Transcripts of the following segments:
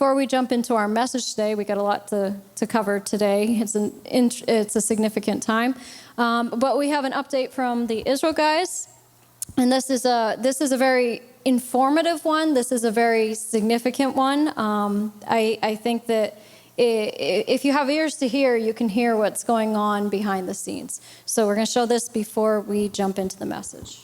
Before we jump into our message today, we got a lot to cover today. It's a significant time, but we have an update from the Israel guys, and this is a very informative one. This is a very significant one. I think that if you have ears to hear, you can hear what's going on behind the scenes. So we're going to show this before we jump into the message.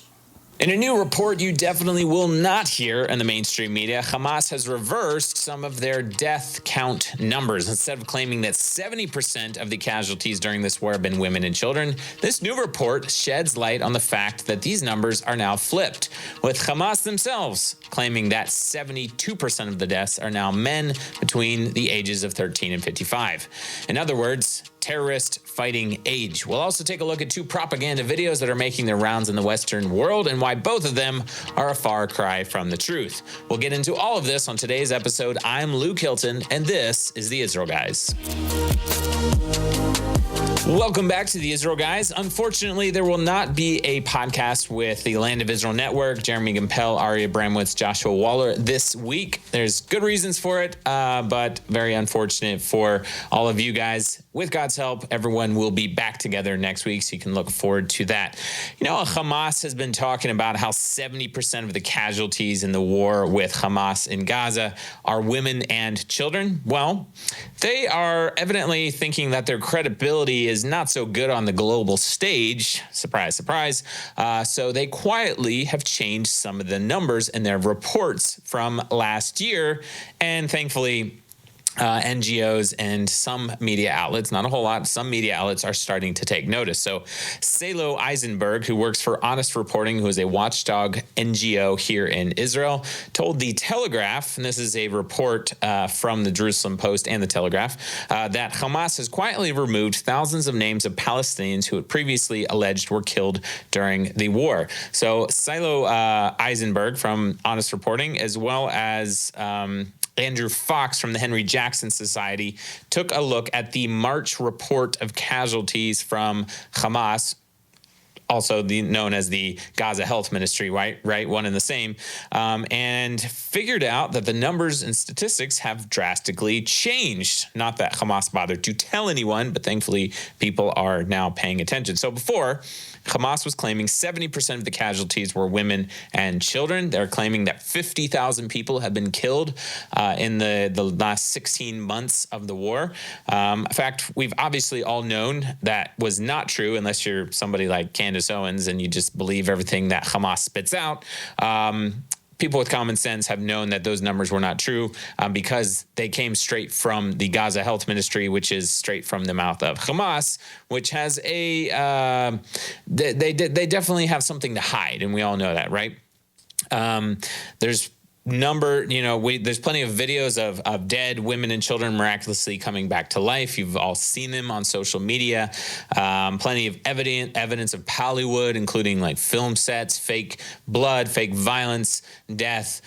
In a new report you definitely will not hear in the mainstream media, Hamas has reversed some of their death count numbers. Instead of claiming that 70% of the casualties during this war have been women and children, this new report sheds light on the fact that these numbers are now flipped, with Hamas themselves claiming that 72% of the deaths are now men between the ages of 13 and 55. In other words, terrorist fighting age. We'll also take a look at two propaganda videos that are making their rounds in the Western world and why both of them are a far cry from the truth. We'll get into all of this on today's episode. I'm Luke Hilton, and this is the Israel Guys. Welcome back to the Israel Guys. Unfortunately, there will not be a podcast with the Land of Israel Network, Jeremy Gimpel, Ari Abramowitz, Joshua Waller this week. There's good reasons for it, but very unfortunate for all of you guys. With God's help, everyone will be back together next week, so you can look forward to that. You know, Hamas has been talking about how 70% of the casualties in the war with Hamas in Gaza are women and children. Well, they are evidently thinking that their credibility is not so good on the global stage. Surprise, surprise. So they quietly have changed some of the numbers in their reports from last year. And thankfully, NGOs and some media outlets, not a whole lot, some media outlets are starting to take notice. So Salo Eisenberg, who works for Honest Reporting, who is a watchdog NGO here in Israel, told The Telegraph, and this is a report from the Jerusalem Post and The Telegraph, that Hamas has quietly removed thousands of names of Palestinians who it previously alleged were killed during the war. So Salo Eisenberg from Honest Reporting, as well as Andrew Fox from the Henry Jackson Society, took a look at the March report of casualties from Hamas, also known as the Gaza Health Ministry, right? One and the same, and figured out that the numbers and statistics have drastically changed. Not that Hamas bothered to tell anyone, but thankfully people are now paying attention. So before, Hamas was claiming 70% of the casualties were women and children. They're claiming that 50,000 people have been killed in the last 16 months of the war. In fact, we've obviously all known that was not true, unless you're somebody like Candace Owens and you just believe everything that Hamas spits out. People with common sense have known that those numbers were not true because they came straight from the Gaza Health Ministry, which is straight from the mouth of Hamas, which has they definitely have something to hide, and we all know that, right? There's there's plenty of videos of dead women and children miraculously coming back to life. You've all seen them on social media. Plenty of evidence of Hollywood, including like film sets, fake blood, fake violence, death,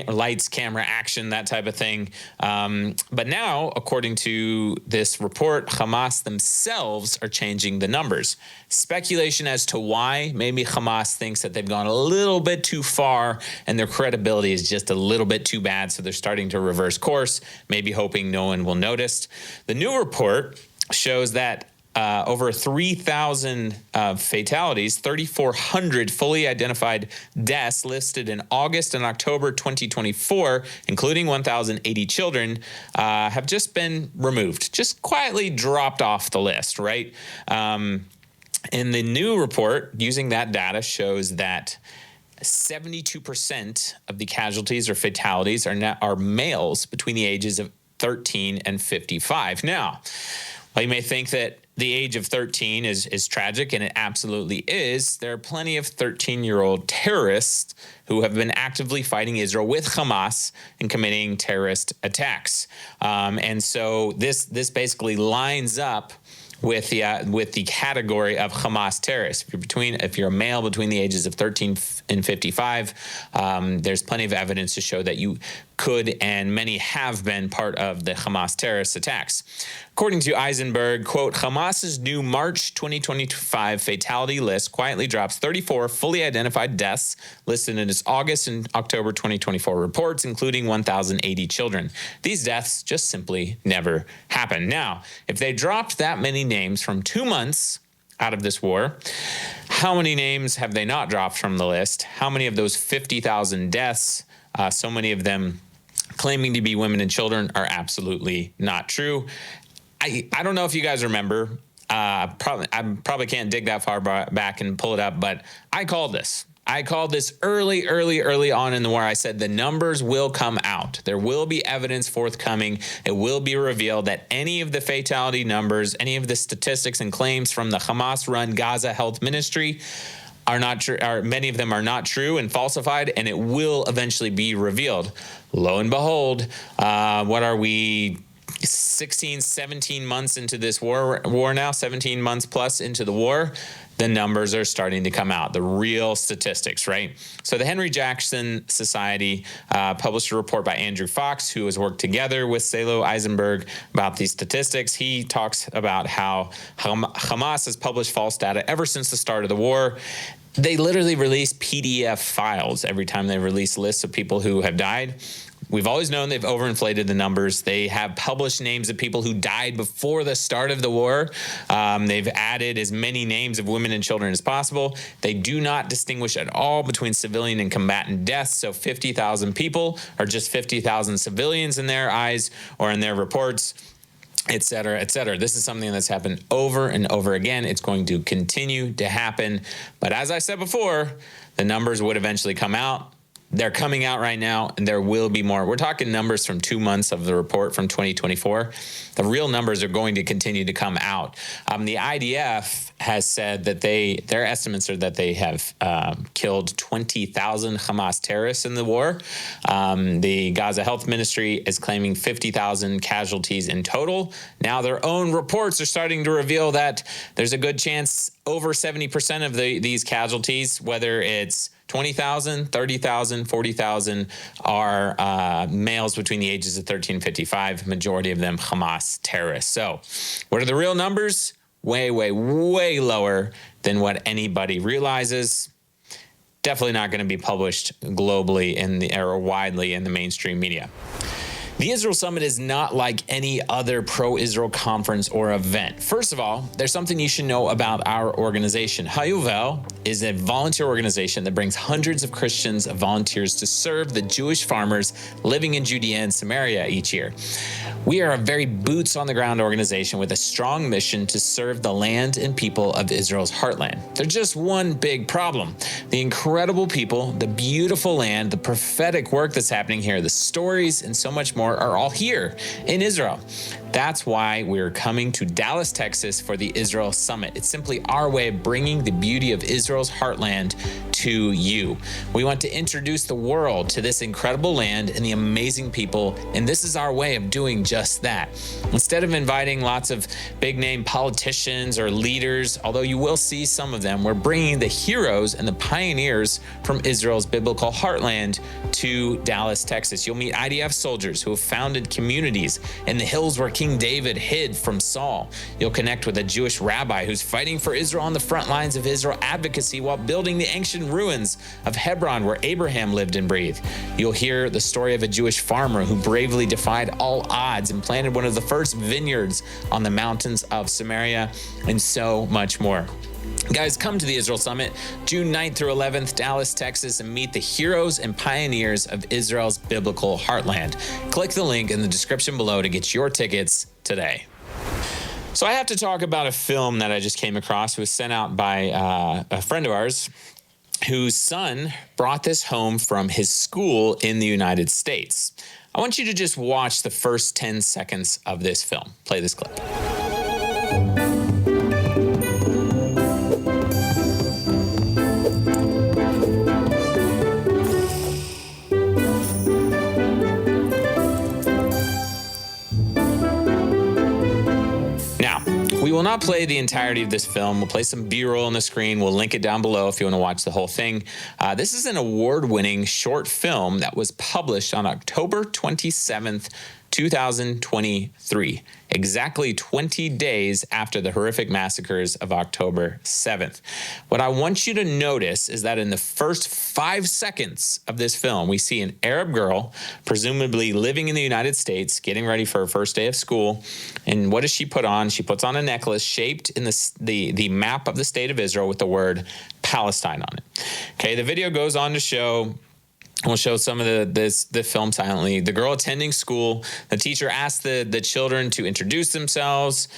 lights, camera, action, that type of thing. But now, according to this report, Hamas themselves are changing the numbers. Speculation as to why. Maybe Hamas thinks that they've gone a little bit too far and their credibility is just a little bit too bad, so they're starting to reverse course, maybe hoping no one will notice. The new report shows that over 3,000 fatalities, 3,400 fully identified deaths listed in August and October 2024, including 1,080 children, have just been removed, just quietly dropped off the list, right? And the new report, using that data, shows that 72% of the casualties or fatalities are males between the ages of 13 and 55. Now, while you may think that the age of 13 is tragic, and it absolutely is, there are plenty of 13-year-old terrorists who have been actively fighting Israel with Hamas and committing terrorist attacks. And so this basically lines up with the category of Hamas terrorists. If you're a male between the ages of 13 and 55, there's plenty of evidence to show that you could and many have been part of the Hamas terrorist attacks. According to Eisenberg, quote, Hamas's new March 2025 fatality list quietly drops 34 fully identified deaths listed in its August and October 2024 reports, including 1,080 children. These deaths just simply never happened. Now, if they dropped that many names from 2 months out of this war, how many names have they not dropped from the list? How many of those 50,000 deaths, so many of them claiming to be women and children, are absolutely not true? I don't know if you guys remember. I probably can't dig that far back and pull it up, but I called this. I called this early on in the war. I said the numbers will come out. There will be evidence forthcoming. It will be revealed that any of the fatality numbers, any of the statistics and claims from the Hamas-run Gaza Health Ministry are not true. Many of them are not true and falsified, and it will eventually be revealed. Lo and behold, what are we? 16, 17 months into this war now, 17 months plus into the war, the numbers are starting to come out, the real statistics, right? So the Henry Jackson Society published a report by Andrew Fox, who has worked together with Salo Eisenberg about these statistics. He talks about how Hamas has published false data ever since the start of the war. They literally release PDF files every time they release lists of people who have died. We've always known they've overinflated the numbers. They have published names of people who died before the start of the war. They've added as many names of women and children as possible. They do not distinguish at all between civilian and combatant deaths. So 50,000 people are just 50,000 civilians in their eyes or in their reports, et cetera, et cetera. This is something that's happened over and over again. It's going to continue to happen. But as I said before, the numbers would eventually come out. They're coming out right now, and there will be more. We're talking numbers from 2 months of the report from 2024. The real numbers are going to continue to come out. The IDF has said that their estimates are that they have killed 20,000 Hamas terrorists in the war. The Gaza Health Ministry is claiming 50,000 casualties in total. Now their own reports are starting to reveal that there's a good chance over 70% of these casualties, whether it's 20,000, 30,000, 40,000, are males between the ages of 13 and 55, majority of them Hamas terrorists. So what are the real numbers? Way lower than what anybody realizes. Definitely not going to be published globally or widely in the mainstream media. The Israel Summit is not like any other pro-Israel conference or event. First of all, there's something you should know about our organization. Hayuvel is a volunteer organization that brings hundreds of Christians volunteers to serve the Jewish farmers living in Judea and Samaria each year. We are a very boots-on-the-ground organization with a strong mission to serve the land and people of Israel's heartland. There's just one big problem. The incredible people, the beautiful land, the prophetic work that's happening here, the stories, and so much more are all here in Israel. That's why we're coming to Dallas, Texas for the Israel Summit. It's simply our way of bringing the beauty of Israel's heartland to you. We want to introduce the world to this incredible land and the amazing people, and this is our way of doing just that. Instead of inviting lots of big-name politicians or leaders, although you will see some of them, we're bringing the heroes and the pioneers from Israel's biblical heartland to Dallas, Texas. You'll meet IDF soldiers who have founded communities in the hills where King David hid from Saul. You'll connect with a Jewish rabbi who's fighting for Israel on the front lines of Israel advocacy while building the ancient ruins of Hebron where Abraham lived and breathed. You'll hear the story of a Jewish farmer who bravely defied all odds and planted one of the first vineyards on the mountains of Samaria, and so much more. Guys, come to the Israel Summit, June 9th through 11th, Dallas, Texas, and meet the heroes and pioneers of Israel's biblical heartland. Click the link in the description below to get your tickets today. So I have to talk about a film that I just came across. It was sent out by a friend of ours whose son brought this home from his school in the United States. I want you to just watch the first 10 seconds of this film. Play this clip. We will not play the entirety of this film. We'll play some B-roll on the screen. We'll link it down below if you want to watch the whole thing. This is an award-winning short film that was published on October 27th, 2023, exactly 20 days after the horrific massacres of October 7th. What I want you to notice is that in the first 5 seconds of this film, we see an Arab girl, presumably living in the United States, getting ready for her first day of school. And what does she put on? She puts on a necklace shaped in the map of the state of Israel with the word Palestine on it. Okay, the video goes on to show. We'll show some of the film silently. The girl attending school, the teacher asks the children to introduce themselves.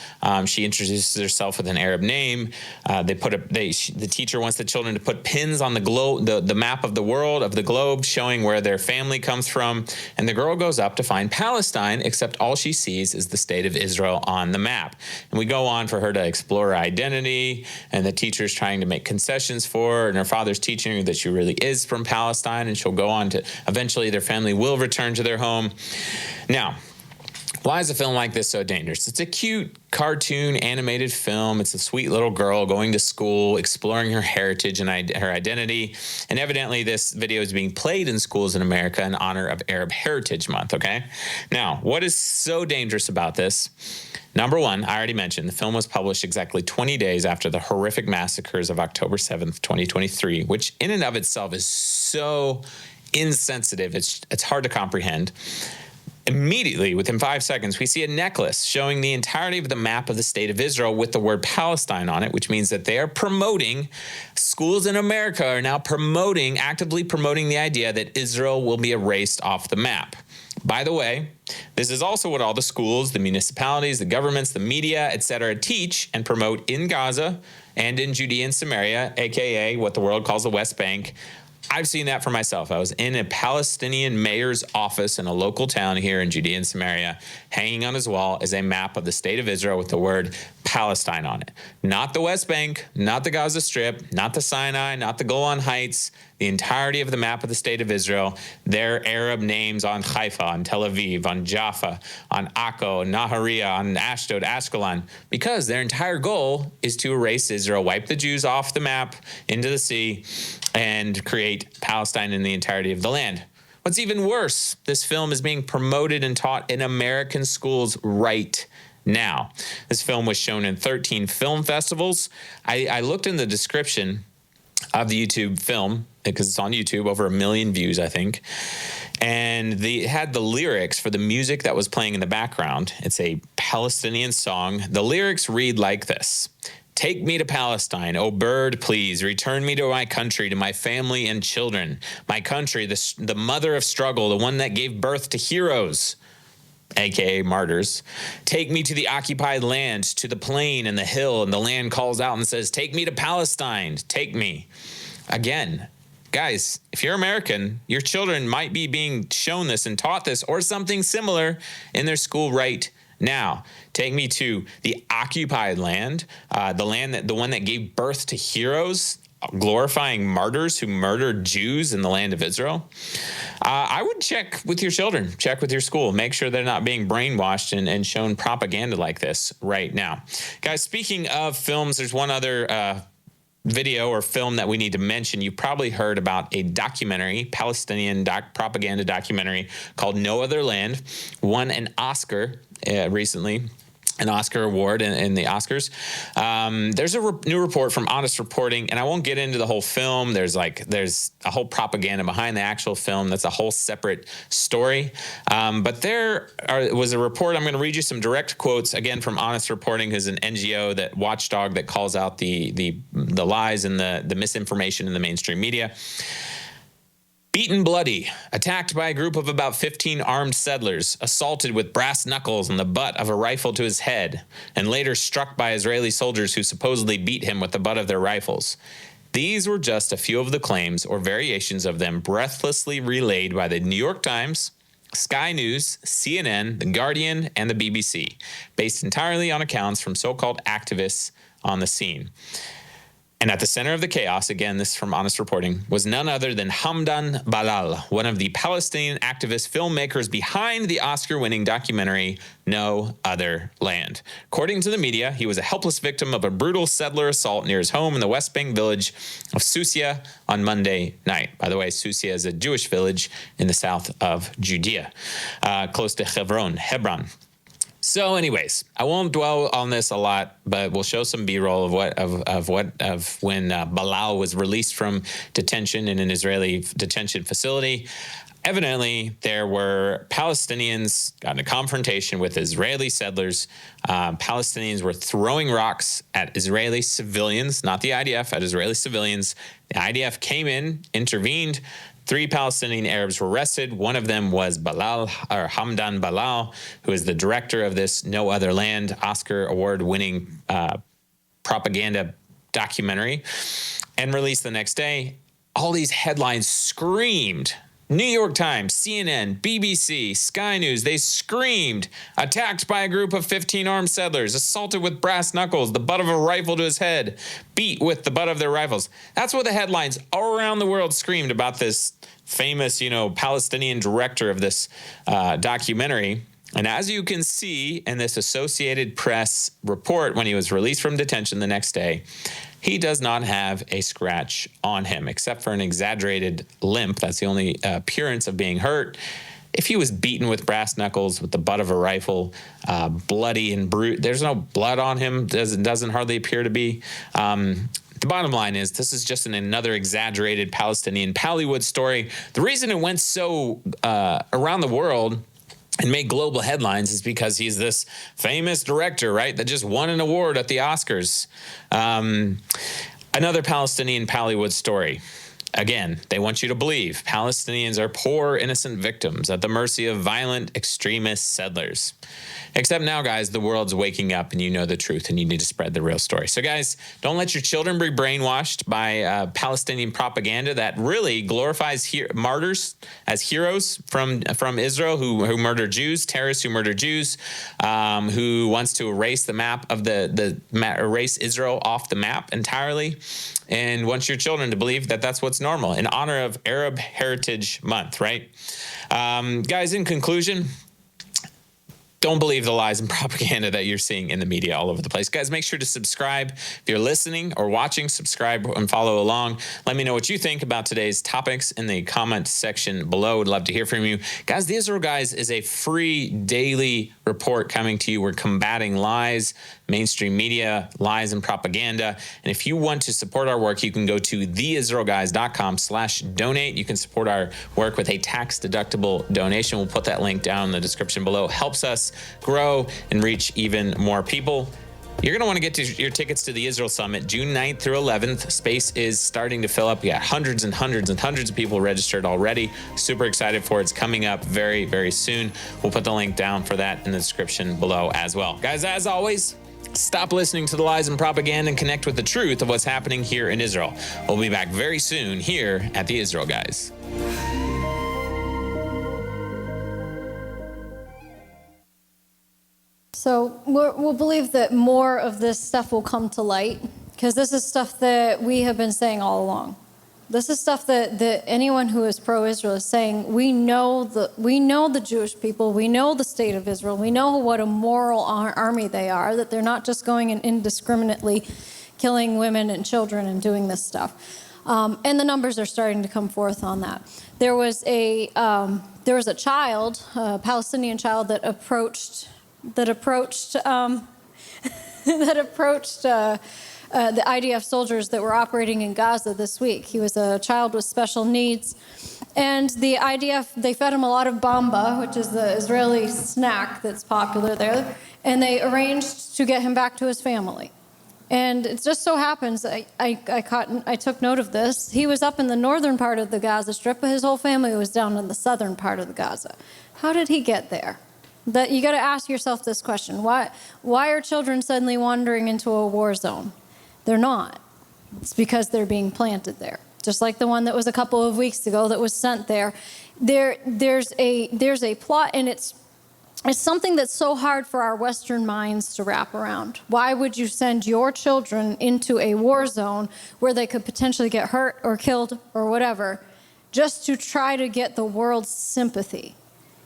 She introduces herself with an Arab name. The teacher wants the children to put pins on the map of the world, of the globe, showing where their family comes from. And the girl goes up to find Palestine, except all she sees is the state of Israel on the map. And we go on for her to explore her identity, and the teacher's trying to make concessions for her, and her father's teaching her that she really is from Palestine, and she'll go on to eventually their family will return to their home. Now, why is a film like this so dangerous? It's a cute cartoon animated film. It's a sweet little girl going to school, exploring her heritage and her identity. And evidently this video is being played in schools in America in honor of Arab Heritage Month, okay? Now, what is so dangerous about this? Number one, I already mentioned, the film was published exactly 20 days after the horrific massacres of October 7th, 2023, which in and of itself is so insensitive. It's hard to comprehend. Immediately, within 5 seconds, we see a necklace showing the entirety of the map of the state of Israel with the word Palestine on it, which means that they are promoting, schools in America are now actively promoting the idea that Israel will be erased off the map. By the way, this is also what all the schools, the municipalities, the governments, the media, etc., teach and promote in Gaza and in Judea and Samaria, aka what the world calls the West Bank. I've seen that for myself. I was in a Palestinian mayor's office in a local town here in Judea and Samaria. Hanging on his wall is a map of the state of Israel with the word Palestine on it. Not the West Bank, not the Gaza Strip, not the Sinai, not the Golan Heights, the entirety of the map of the state of Israel, their Arab names on Haifa, on Tel Aviv, on Jaffa, on Akko, Nahariya, on Ashdod, Ashkelon, because their entire goal is to erase Israel, wipe the Jews off the map into the sea, and create Palestine in the entirety of the land. What's even worse, this film is being promoted and taught in American schools right now. This film was shown in 13 film festivals. I looked in the description of the YouTube film, because it's on YouTube, over 1 million views, I think. And it had the lyrics for the music that was playing in the background. It's a Palestinian song. The lyrics read like this: "Take me to Palestine, O bird, please. Return me to my country, to my family and children. My country, the mother of struggle, the one that gave birth to heroes, aka martyrs. Take me to the occupied land, to the plain and the hill." And the land calls out and says, "Take me to Palestine. Take me." Again, guys, if you're American, your children might be being shown this and taught this or something similar in their school right now. Take me to the occupied land, the one that gave birth to heroes, glorifying martyrs who murdered Jews in the land of Israel. I would check with your children, check with your school, make sure they're not being brainwashed and shown propaganda like this right now. Guys, speaking of films, there's one other video or film that we need to mention. You've probably heard about a documentary, Palestinian propaganda documentary called No Other Land, won an Oscar recently, an Oscar award in the Oscars. There's a new report from Honest Reporting, and I won't get into the whole film. There's a whole propaganda behind the actual film. That's a whole separate story. But there was a report. I'm going to read you some direct quotes again from Honest Reporting, who's an NGO, that watchdog that calls out the lies and the misinformation in the mainstream media. Beaten bloody, attacked by a group of about 15 armed settlers, assaulted with brass knuckles and the butt of a rifle to his head, and later struck by Israeli soldiers who supposedly beat him with the butt of their rifles. These were just a few of the claims, or variations of them, breathlessly relayed by the New York Times, Sky News, CNN, The Guardian, and the BBC, based entirely on accounts from so-called activists on the scene. And at the center of the chaos, again, this is from Honest Reporting, was none other than Hamdan Balal, one of the Palestinian activist filmmakers behind the Oscar-winning documentary No Other Land. According to the media, he was a helpless victim of a brutal settler assault near his home in the West Bank village of Susia on Monday night. By the way, Susia is a Jewish village in the south of Judea, close to Hebron. So, anyways, I won't dwell on this a lot, but we'll show some B-roll of when Balal was released from detention in an Israeli detention facility. Evidently, there were Palestinians got in a confrontation with Israeli settlers. Palestinians were throwing rocks at Israeli civilians, not the IDF, at Israeli civilians. The IDF came in, intervened. 3 Palestinian Arabs were arrested. One of them was Hamdan Balal, who is the director of this No Other Land Oscar award-winning propaganda documentary, and released the next day. All these headlines screamed. New York Times, CNN, BBC, Sky News, they screamed, attacked by a group of 15 armed settlers, assaulted with brass knuckles, the butt of a rifle to his head, beat with the butt of their rifles. That's what the headlines all around the world screamed about this famous, Palestinian director of this documentary. And as you can see in this Associated Press report, when he was released from detention the next day, he does not have a scratch on him, except for an exaggerated limp. That's the only appearance of being hurt. If he was beaten with brass knuckles with the butt of a rifle, bloody and there's no blood on him. Doesn't hardly appear to be. The bottom line is this is just another exaggerated Palestinian Pallywood story. The reason it went so around the world and made global headlines is because he's this famous director, right, that just won an award at the Oscars. Another Palestinian Pallywood story. Again, they want you to believe Palestinians are poor, innocent victims at the mercy of violent extremist settlers. Except now, guys, the world's waking up and you know the truth and you need to spread the real story. So, guys, don't let your children be brainwashed by Palestinian propaganda that really glorifies martyrs as heroes from Israel who murder Jews, terrorists who murder Jews, who wants to erase the map of erase Israel off the map entirely, and wants your children to believe that that's what's normal in honor of Arab Heritage Month, right? Guys, in conclusion, don't believe the lies and propaganda that you're seeing in the media all over the place. Guys, make sure to subscribe. If you're listening or watching, subscribe and follow along. Let me know what you think about today's topics in the comment section below. Would love to hear from you. Guys, the Israel Guys is a free daily report coming to you. We're combating lies, mainstream media, lies, and propaganda. And if you want to support our work, you can go to theisraelguys.com/donate. You can support our work with a tax-deductible donation. We'll put that link down in the description below. It helps us grow and reach even more people. You're going to want to get your tickets to the Israel Summit June 9th through 11th. Space is starting to fill up. We got hundreds and hundreds and hundreds of people registered already. Super excited for it. It's coming up very, very soon. We'll put the link down for that in the description below as well. Guys, as always, stop listening to the lies and propaganda and connect with the truth of what's happening here in Israel. We'll be back very soon here at the Israel Guys. So we'll believe that more of this stuff will come to light, because this is stuff that we have been saying all along. This is stuff that anyone who is pro-Israel is saying. We know the Jewish people. We know the state of Israel. We know what a moral army they are, that they're not just going and indiscriminately killing women and children and doing this stuff. And the numbers are starting to come forth on that. There was a child, a Palestinian child, that approached the IDF soldiers that were operating in Gaza this week. He was a child with special needs, and the IDF, they fed him a lot of bamba, which is the Israeli snack that's popular there, and they arranged to get him back to his family. And it just so happens, I took note of this. He was up in the northern part of the Gaza Strip, but his whole family was down in the southern part of the Gaza. How did he get there? That you got to ask yourself this question: Why are children suddenly wandering into a war zone? They're not. It's because they're being planted there. Just like the one that was a couple of weeks ago that was sent there. There's a plot, and it's it's something that's so hard for our Western minds to wrap around. Why would you send your children into a war zone where they could potentially get hurt or killed or whatever, just to try to get the world's sympathy?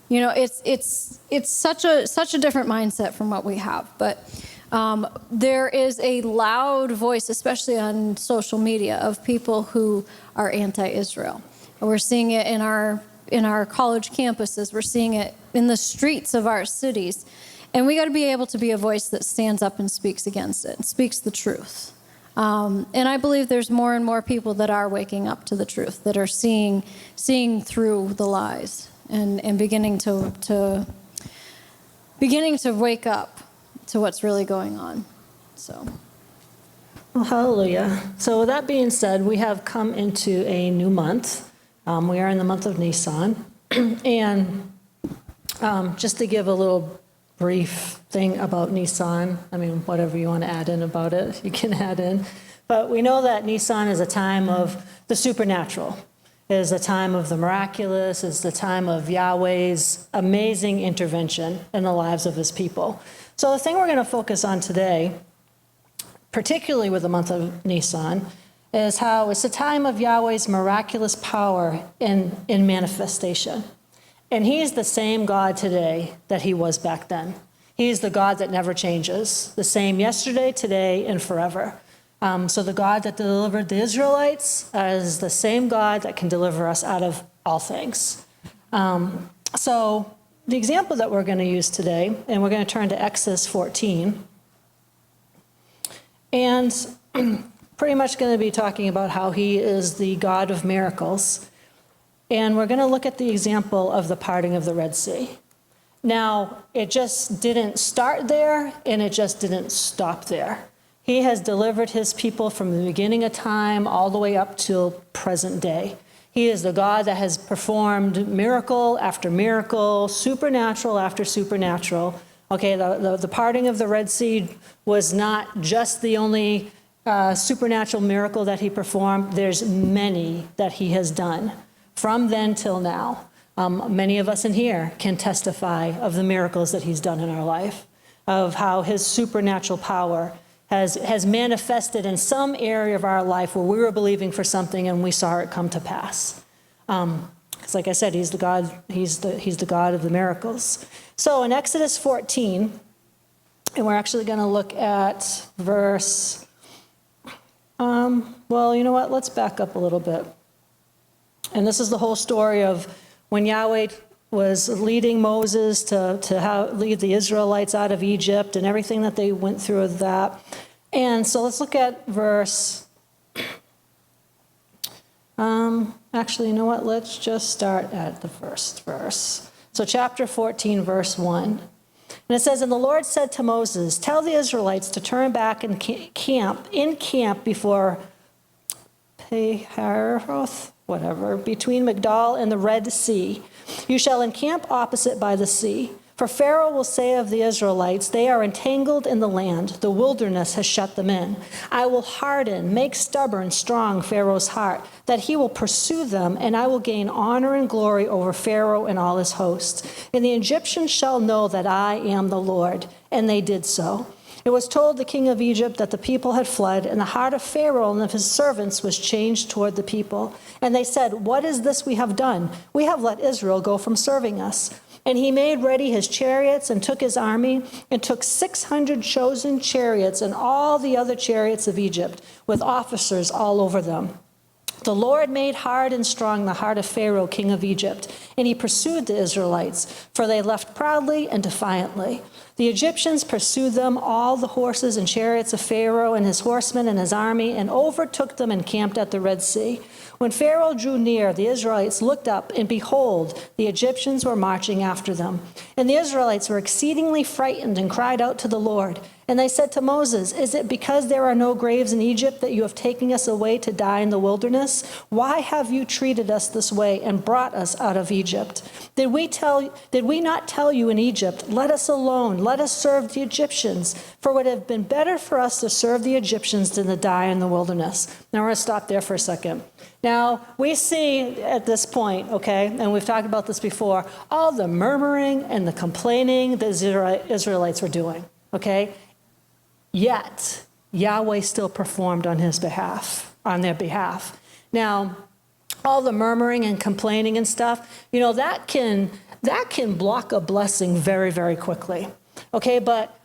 You know, it's such a different mindset from what we have. But there is a loud voice, especially on social media, of people who are anti-Israel. We're seeing it in our college campuses. We're seeing it in the streets of our cities. And we got to be able to be a voice that stands up and speaks against it, and speaks the truth. And I believe there's more and more people that are waking up to the truth, that are seeing through the lies and beginning to wake up to what's really going on. So. Well, hallelujah. So with that being said, we have come into a new month. We are in the month of Nisan. And just to give a little brief thing about Nisan, I mean, whatever you want to add in about it, you can add in. But we know that Nisan is a time of the supernatural. It is a time of the miraculous. It's the time of Yahweh's amazing intervention in the lives of his people. So the thing we're going to focus on today, particularly with the month of Nisan, is how it's a time of Yahweh's miraculous power in manifestation. And he's the same God today that he was back then. He's the God that never changes, the same yesterday, today, and forever. So the God that delivered the Israelites is the same God that can deliver us out of all things. So the example that we're going to use today, and we're going to turn to Exodus 14, and pretty much going to be talking about how he is the God of miracles. And we're going to look at the example of the parting of the Red Sea. Now, it just didn't start there, and it just didn't stop there. He has delivered his people from the beginning of time all the way up till present day. He is the God that has performed miracle after miracle, supernatural after supernatural. Okay, the parting of the Red Sea was not just the only supernatural miracle that he performed. There's many that he has done from then till now. Many of us in here can testify of the miracles that he's done in our life, of how his supernatural power has manifested in some area of our life where we were believing for something and we saw it come to pass. Because like I said, he's the God of the miracles. So in Exodus 14, and we're actually going to look at verse, well, you know what? Let's back up a little bit. And this is the whole story of when Yahweh was leading Moses to lead the Israelites out of Egypt and everything that they went through with that. And so let's look at verse, actually, you know what? Let's just start at the first verse. So chapter 14, verse 1. And it says, "And the Lord said to Moses, tell the Israelites to turn back and camp before Pihahiroth, whatever, between Migdal and the Red Sea. You shall encamp opposite by the sea. For Pharaoh will say of the Israelites, they are entangled in the land. The wilderness has shut them in. I will harden, make stubborn, strong Pharaoh's heart, that he will pursue them, and I will gain honor and glory over Pharaoh and all his host. And the Egyptians shall know that I am the Lord." And they did so. It was told the king of Egypt that the people had fled, and the heart of Pharaoh and of his servants was changed toward the people. And they said, "What is this we have done? We have let Israel go from serving us." And he made ready his chariots and took his army and took 600 chosen chariots and all the other chariots of Egypt with officers all over them. The Lord made hard and strong the heart of Pharaoh, king of Egypt, and he pursued the Israelites, for they left proudly and defiantly. The Egyptians pursued them, all the horses and chariots of Pharaoh and his horsemen and his army, and overtook them and camped at the Red Sea. When Pharaoh drew near, the Israelites looked up, and behold, the Egyptians were marching after them. And the Israelites were exceedingly frightened and cried out to the Lord. And they said to Moses, is it because there are no graves in Egypt that you have taken us away to die in the wilderness? Why have you treated us this way and brought us out of Egypt? Did we not tell you in Egypt, let us alone, let us serve the Egyptians? For it would have been better for us to serve the Egyptians than to die in the wilderness. Now we're going to stop there for a second. Now, we see at this point, okay, and we've talked about this before, all the murmuring and the complaining the Israelites were doing, okay? Yet, Yahweh still performed on their behalf. Now, all the murmuring and complaining and stuff, that can block a blessing very, very quickly, okay? But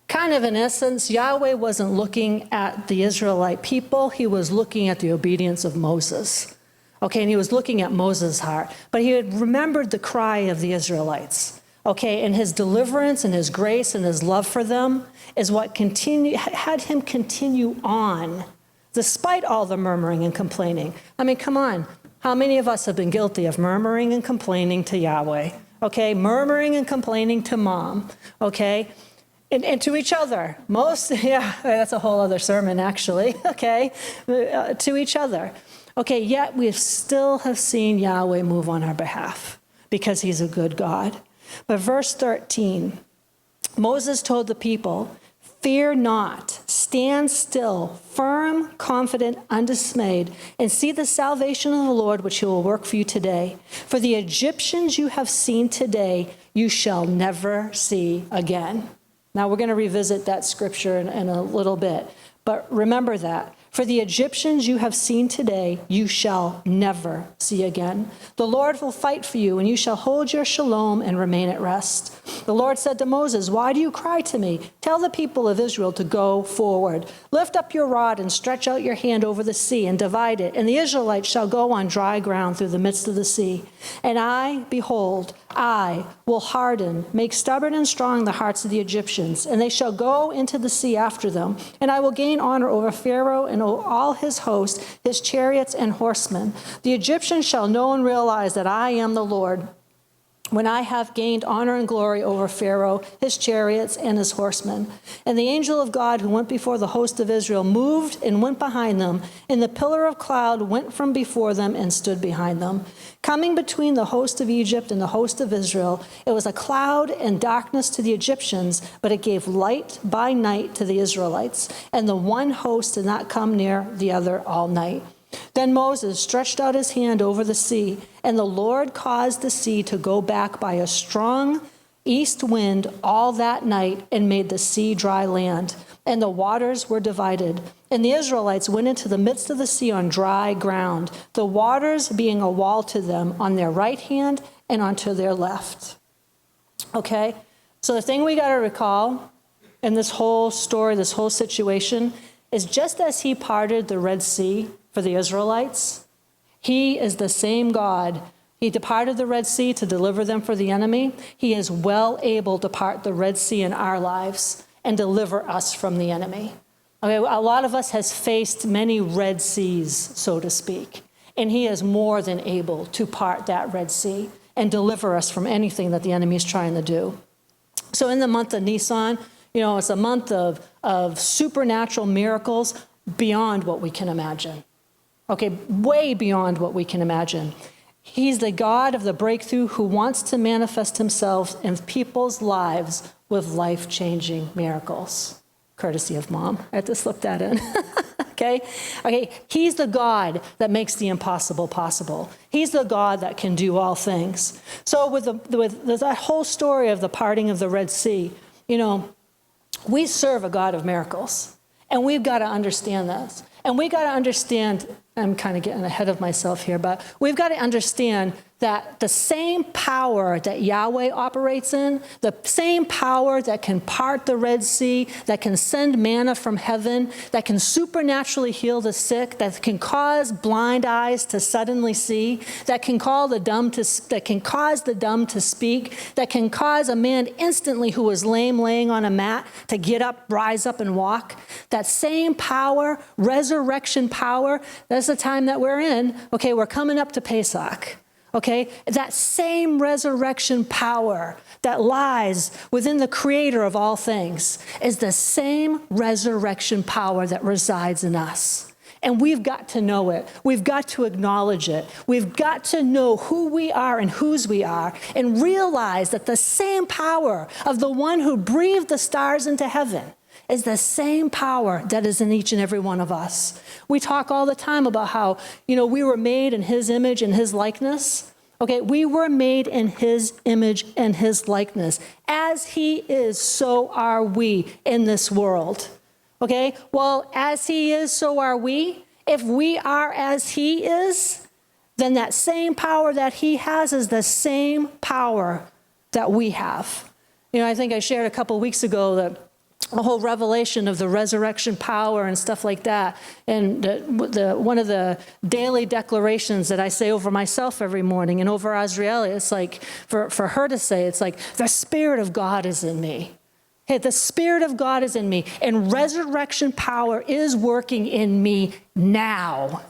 kind of in essence, Yahweh wasn't looking at the Israelite people. He was looking at the obedience of Moses. Okay, and he was looking at Moses' heart. But he had remembered the cry of the Israelites. Okay, and his deliverance and his grace and his love for them is what had him continue on, despite all the murmuring and complaining. I mean, come on. How many of us have been guilty of murmuring and complaining to Yahweh? Okay, murmuring and complaining to mom. Okay, and to each other. That's a whole other sermon, actually, okay? To each other. Okay, yet we still have seen Yahweh move on our behalf because he's a good God. But verse 13, Moses told the people, fear not, stand still, firm, confident, undismayed, and see the salvation of the Lord, which he will work for you today. For the Egyptians you have seen today, you shall never see again. Now, we're going to revisit that scripture in a little bit. But remember that. For the Egyptians you have seen today, you shall never see again. The Lord will fight for you, and you shall hold your shalom and remain at rest. The Lord said to Moses, why do you cry to me? Tell the people of Israel to go forward. Lift up your rod and stretch out your hand over the sea and divide it, and the Israelites shall go on dry ground through the midst of the sea. And I, behold, I will harden, make stubborn and strong the hearts of the Egyptians, and they shall go into the sea after them. And I will gain honor over Pharaoh and all his host, his chariots and horsemen. The Egyptians shall know and realize that I am the Lord, when I have gained honor and glory over Pharaoh, his chariots, and his horsemen. And the angel of God who went before the host of Israel moved and went behind them, and the pillar of cloud went from before them and stood behind them. Coming between the host of Egypt and the host of Israel, it was a cloud and darkness to the Egyptians, but it gave light by night to the Israelites. And the one host did not come near the other all night. Then Moses stretched out his hand over the sea, and the Lord caused the sea to go back by a strong east wind all that night and made the sea dry land, and the waters were divided. And the Israelites went into the midst of the sea on dry ground, the waters being a wall to them on their right hand and onto their left. Okay, so the thing we got to recall in this whole story, this whole situation, is just as he parted the Red Sea for the Israelites, he is the same God. He departed the Red Sea to deliver them for the enemy. He is well able to part the Red Sea in our lives and deliver us from the enemy. Okay, a lot of us has faced many Red Seas, so to speak, and he is more than able to part that Red Sea and deliver us from anything that the enemy is trying to do. So in the month of Nisan, it's a month of supernatural miracles beyond what we can imagine. Okay, way beyond what we can imagine. He's the God of the breakthrough who wants to manifest himself in people's lives with life-changing miracles. Courtesy of mom. I had to slip that in. Okay, he's the God that makes the impossible possible. He's the God that can do all things. So with that whole story of the parting of the Red Sea, we serve a God of miracles. And we've got to understand this. And we got to understand, I'm kind of getting ahead of myself here, but we've got to understand that the same power that Yahweh operates in, the same power that can part the Red Sea, that can send manna from heaven, that can supernaturally heal the sick, that can cause blind eyes to suddenly see, that can cause the dumb to speak, that can cause a man instantly who was lame laying on a mat to get up, rise up, and walk. That same power, resurrection power, that's the time that we're in. Okay, we're coming up to Pesach. Okay, that same resurrection power that lies within the creator of all things is the same resurrection power that resides in us. And we've got to know it. We've got to acknowledge it. We've got to know who we are and whose we are and realize that the same power of the one who breathed the stars into heaven is the same power that is in each and every one of us. We talk all the time about how, we were made in his image and his likeness. Okay, we were made in his image and his likeness. As he is, so are we in this world. Okay, well, as he is, so are we. If we are as he is, then that same power that he has is the same power that we have. I think I shared a couple weeks ago that a whole revelation of the resurrection power and stuff like that. And one of the daily declarations that I say over myself every morning and over Azrieli, it's like, for her to say, it's like, the Spirit of God is in me. Hey, the Spirit of God is in me, and resurrection power is working in me now.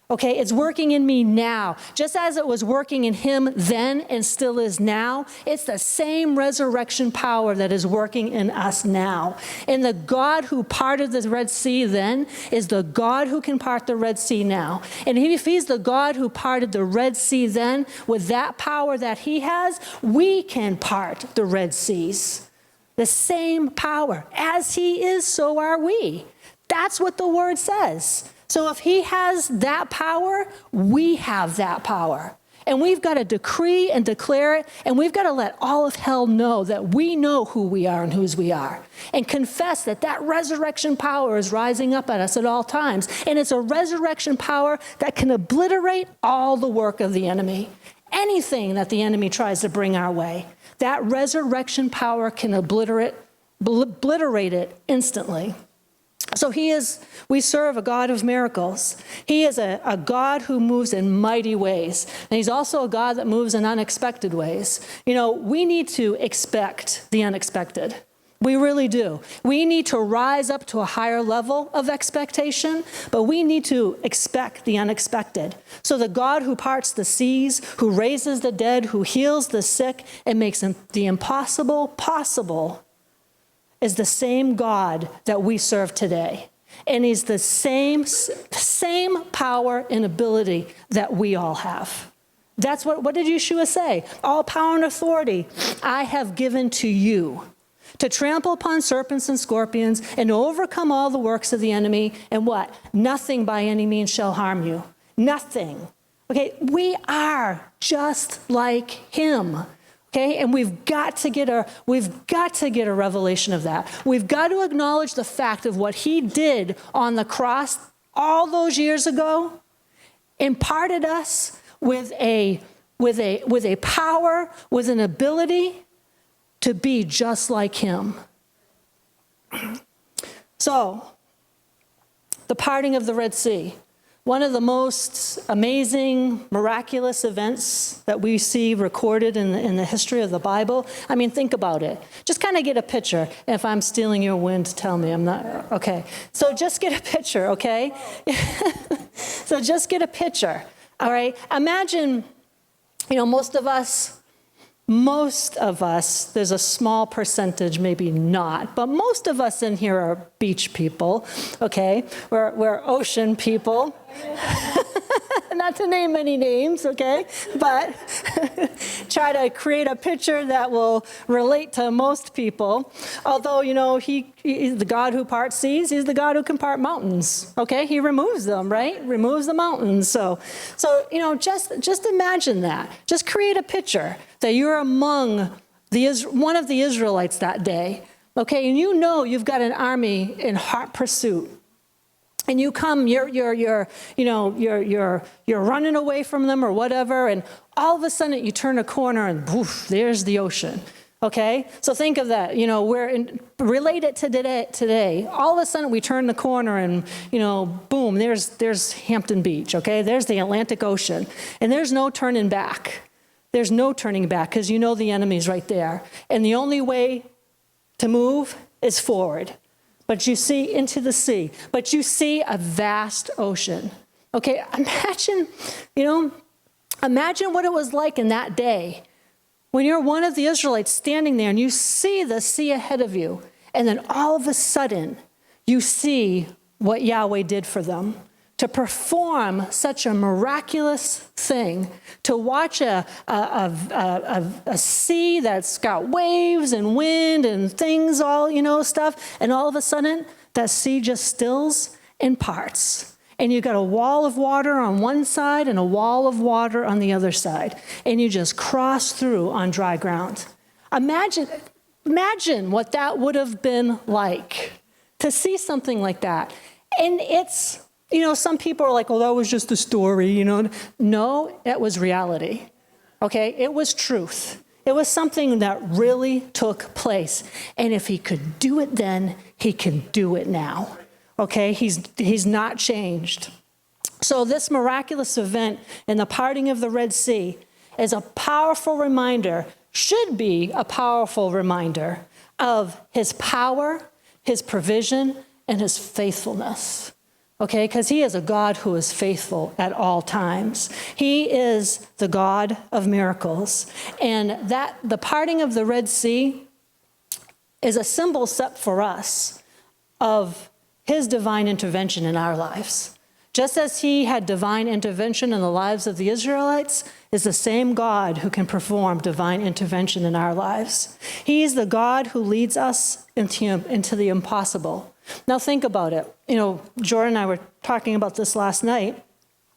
Okay, it's working in me now. Just as it was working in him then and still is now, it's the same resurrection power that is working in us now. And the God who parted the Red Sea then is the God who can part the Red Sea now. And if he's the God who parted the Red Sea then, with that power that he has, we can part the Red Seas. The same power. As he is, so are we. That's what the word says. So if he has that power, we have that power. And we've got to decree and declare it, and we've got to let all of hell know that we know who we are and whose we are. And confess that that resurrection power is rising up at us at all times. And it's a resurrection power that can obliterate all the work of the enemy. Anything that the enemy tries to bring our way, that resurrection power can obliterate it instantly. So we serve a God of miracles. He is a God who moves in mighty ways. And he's also a God that moves in unexpected ways. We need to expect the unexpected. We really do. We need to rise up to a higher level of expectation, but we need to expect the unexpected. So the God who parts the seas, who raises the dead, who heals the sick, and makes the impossible possible, is the same God that we serve today. And he's the same power and ability that we all have. That's what did Yeshua say? All power and authority I have given to you to trample upon serpents and scorpions and overcome all the works of the enemy. And what? Nothing by any means shall harm you. Nothing. Okay, we are just like him. Okay, and we've got to get a revelation of that. We've got to acknowledge the fact of what he did on the cross all those years ago, imparted us with a power, with an ability to be just like him. So, the parting of the Red Sea. One of the most amazing, miraculous events that we see recorded in the history of the Bible. I mean, think about it. Just kind of get a picture. If I'm stealing your wind, tell me I'm not. Okay. So just get a picture, okay? So just get a picture, all right? Imagine, most of us, there's a small percentage, maybe not, but most of us in here are beach people, okay? We're ocean people. Not to name any names, okay? But try to create a picture that will relate to most people. Although, he's the God who parts seas, he's the God who can part mountains, okay? He removes them, right? Removes the mountains. So just imagine that. Just create a picture that you're among one of the Israelites that day, okay? And you've got an army in hot pursuit. And you come, you're running away from them or whatever, and all of a sudden you turn a corner and poof, there's the ocean. Okay, so think of that. Relate it to today. All of a sudden we turn the corner and boom, there's Hampton Beach. Okay, there's the Atlantic Ocean, and there's no turning back. There's no turning back because the enemy's right there, and the only way to move is forward. But you see into the sea. But you see a vast ocean. Okay, imagine, Imagine what it was like in that day when you're one of the Israelites standing there and you see the sea ahead of you, and then all of a sudden you see what Yahweh did for them. To perform such a miraculous thing, to watch a sea that's got waves and wind and things, all, stuff, and all of a sudden that sea just stills in parts. And you got a wall of water on one side and a wall of water on the other side. And you just cross through on dry ground. Imagine what that would have been like to see something like that. And it's, some people are like, well, that was just a story, No, it was reality. Okay, it was truth. It was something that really took place. And if he could do it then, he can do it now. Okay, he's not changed. So this miraculous event in the parting of the Red Sea is a powerful reminder, should be a powerful reminder of his power, his provision, and his faithfulness. Okay, because he is a God who is faithful at all times. He is the God of miracles. And that the parting of the Red Sea is a symbol set for us of his divine intervention in our lives. Just as he had divine intervention in the lives of the Israelites, is the same God who can perform divine intervention in our lives. He is the God who leads us into the impossible. Now think about it. Jordan and I were talking about this last night.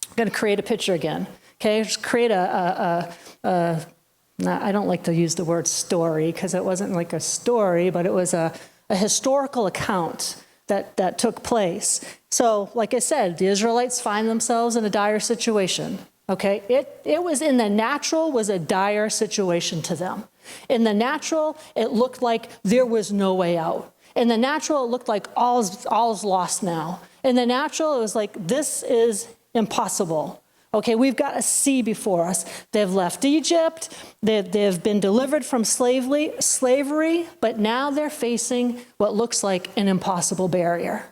I'm going to create a picture again. Okay, just create I don't like to use the word story because it wasn't like a story, but it was a historical account that took place. So, like I said, the Israelites find themselves in a dire situation. Okay, it was in the natural was a dire situation to them. In the natural, it looked like there was no way out. In the natural, it looked like all's lost now. In the natural, it was like, this is impossible. Okay, we've got a sea before us. They've left Egypt. They've been delivered from slavery, but now they're facing what looks like an impossible barrier.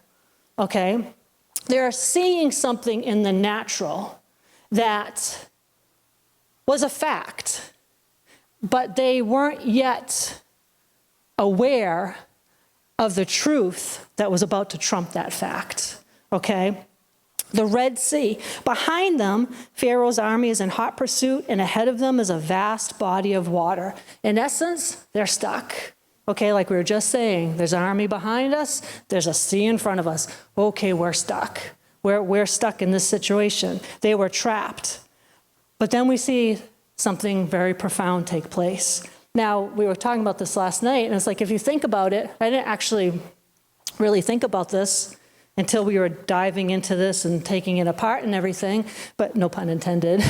Okay, they're seeing something in the natural that was a fact, but they weren't yet aware of the truth that was about to trump that fact. Okay? The Red Sea. Behind them, Pharaoh's army is in hot pursuit, and ahead of them is a vast body of water. In essence, they're stuck. Okay, like we were just saying, there's an army behind us, there's a sea in front of us. Okay, we're stuck. We're stuck in this situation. They were trapped. But then we see something very profound take place. Now, we were talking about this last night, and it's like, if you think about it, I didn't actually really think about this until we were diving into this and taking it apart and everything, but no pun intended,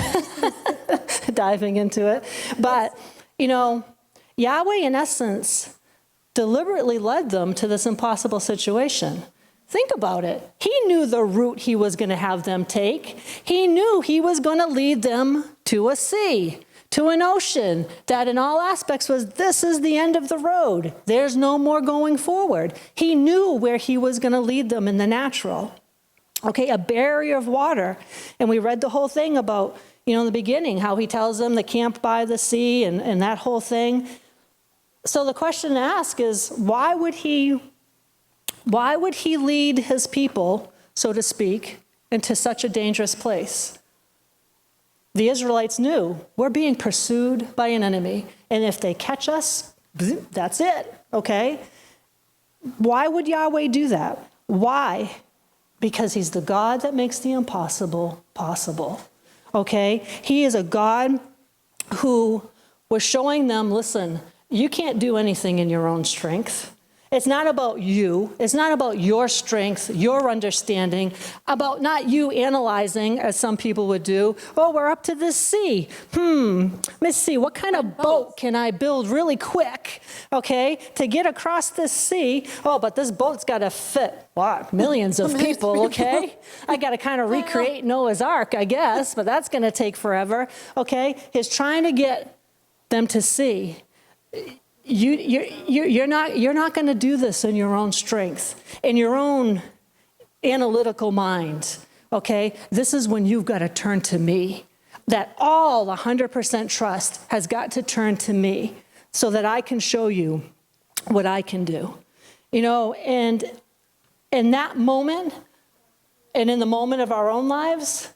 diving into it. But, Yahweh, in essence, deliberately led them to this impossible situation. Think about it. He knew the route he was going to have them take. He knew he was going to lead them to a sea, to an ocean that in all aspects was, this is the end of the road. There's no more going forward. He knew where he was going to lead them in the natural. Okay, a barrier of water. And we read the whole thing about, in the beginning, how he tells them to camp by the sea and that whole thing. So the question to ask is, why would he lead his people, so to speak, into such a dangerous place? The Israelites knew we're being pursued by an enemy, and if they catch us, that's it, okay? Why would Yahweh do that? Why? Because he's the God that makes the impossible possible, okay? He is a God who was showing them, listen, you can't do anything in your own strength. It's not about you. It's not about your strength, your understanding, about not you analyzing, as some people would do. Oh, we're up to this sea. Let's see, what kind of boat can I build really quick, okay, to get across this sea? Oh, but this boat's got to fit, millions of people, okay? I got to kind of recreate Noah's Ark, I guess, but that's going to take forever, okay? He's trying to get them to see. You're not going to do this in your own strength, in your own analytical mind, okay? This is when you've got to turn to me. that all 100% trust has got to turn to me so that I can show you what I can do. You know, and in that moment, and in the moment of our own lives,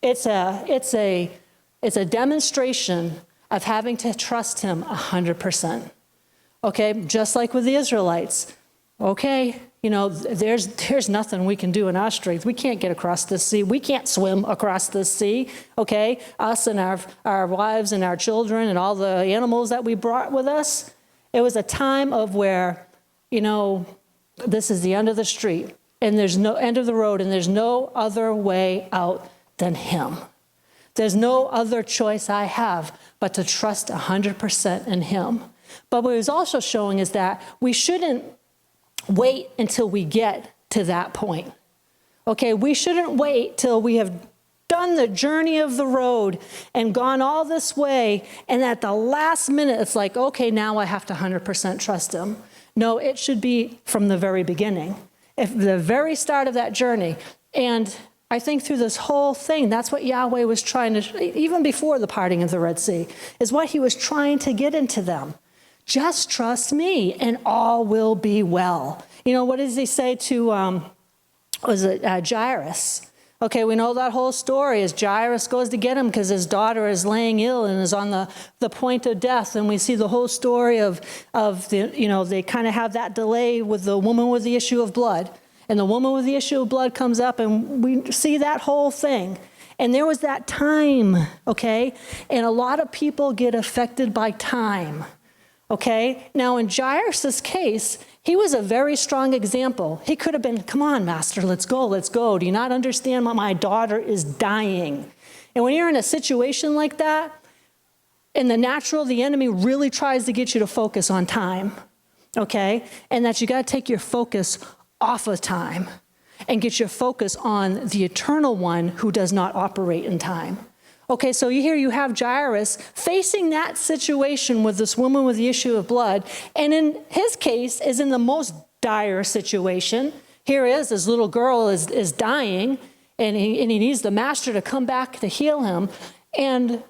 it's a demonstration of having to trust him 100%. Okay, just like with the Israelites. Okay, you know, there's nothing we can do in our strength. We can't get across this sea. We can't swim across this sea. Okay, us and our wives and our children and all the animals that we brought with us. It was a time of where, you know, this is the end of the street and there's no end of the road and there's no other way out than him. There's no other choice I have but to trust 100% in him. But what he was also showing is that we shouldn't wait until we get to that point. Okay, we shouldn't wait till we have done the journey of the road and gone all this way, and at the last minute, it's like, okay, now I have to 100% trust him. No, it should be from the very beginning, at the very start of that journey. And I think through this whole thing, that's what Yahweh was trying to, even before the parting of the Red Sea, is what he was trying to get into them. Just trust me and all will be well. You know, what does he say to, Jairus? Okay, we know that whole story as Jairus goes to get him because his daughter is laying ill and is on the point of death. And we see the whole story of the, you know, they kind of have that delay with the woman with the issue of blood. And the woman with the issue of blood comes up and we see that whole thing. And there was that time, okay? And a lot of people get affected by time. Okay, now in Jairus' case, he was a very strong example. He could have been, come on, master, let's go, let's go. Do you not understand what my daughter is dying? And when you're in a situation like that, in the natural, the enemy really tries to get you to focus on time, okay? And that you got to take your focus off of time and get your focus on the eternal one who does not operate in time. Okay, so here you have Jairus facing that situation with this woman with the issue of blood, and in his case is in the most dire situation. Here is his little girl is dying, and he needs the master to come back to heal him. And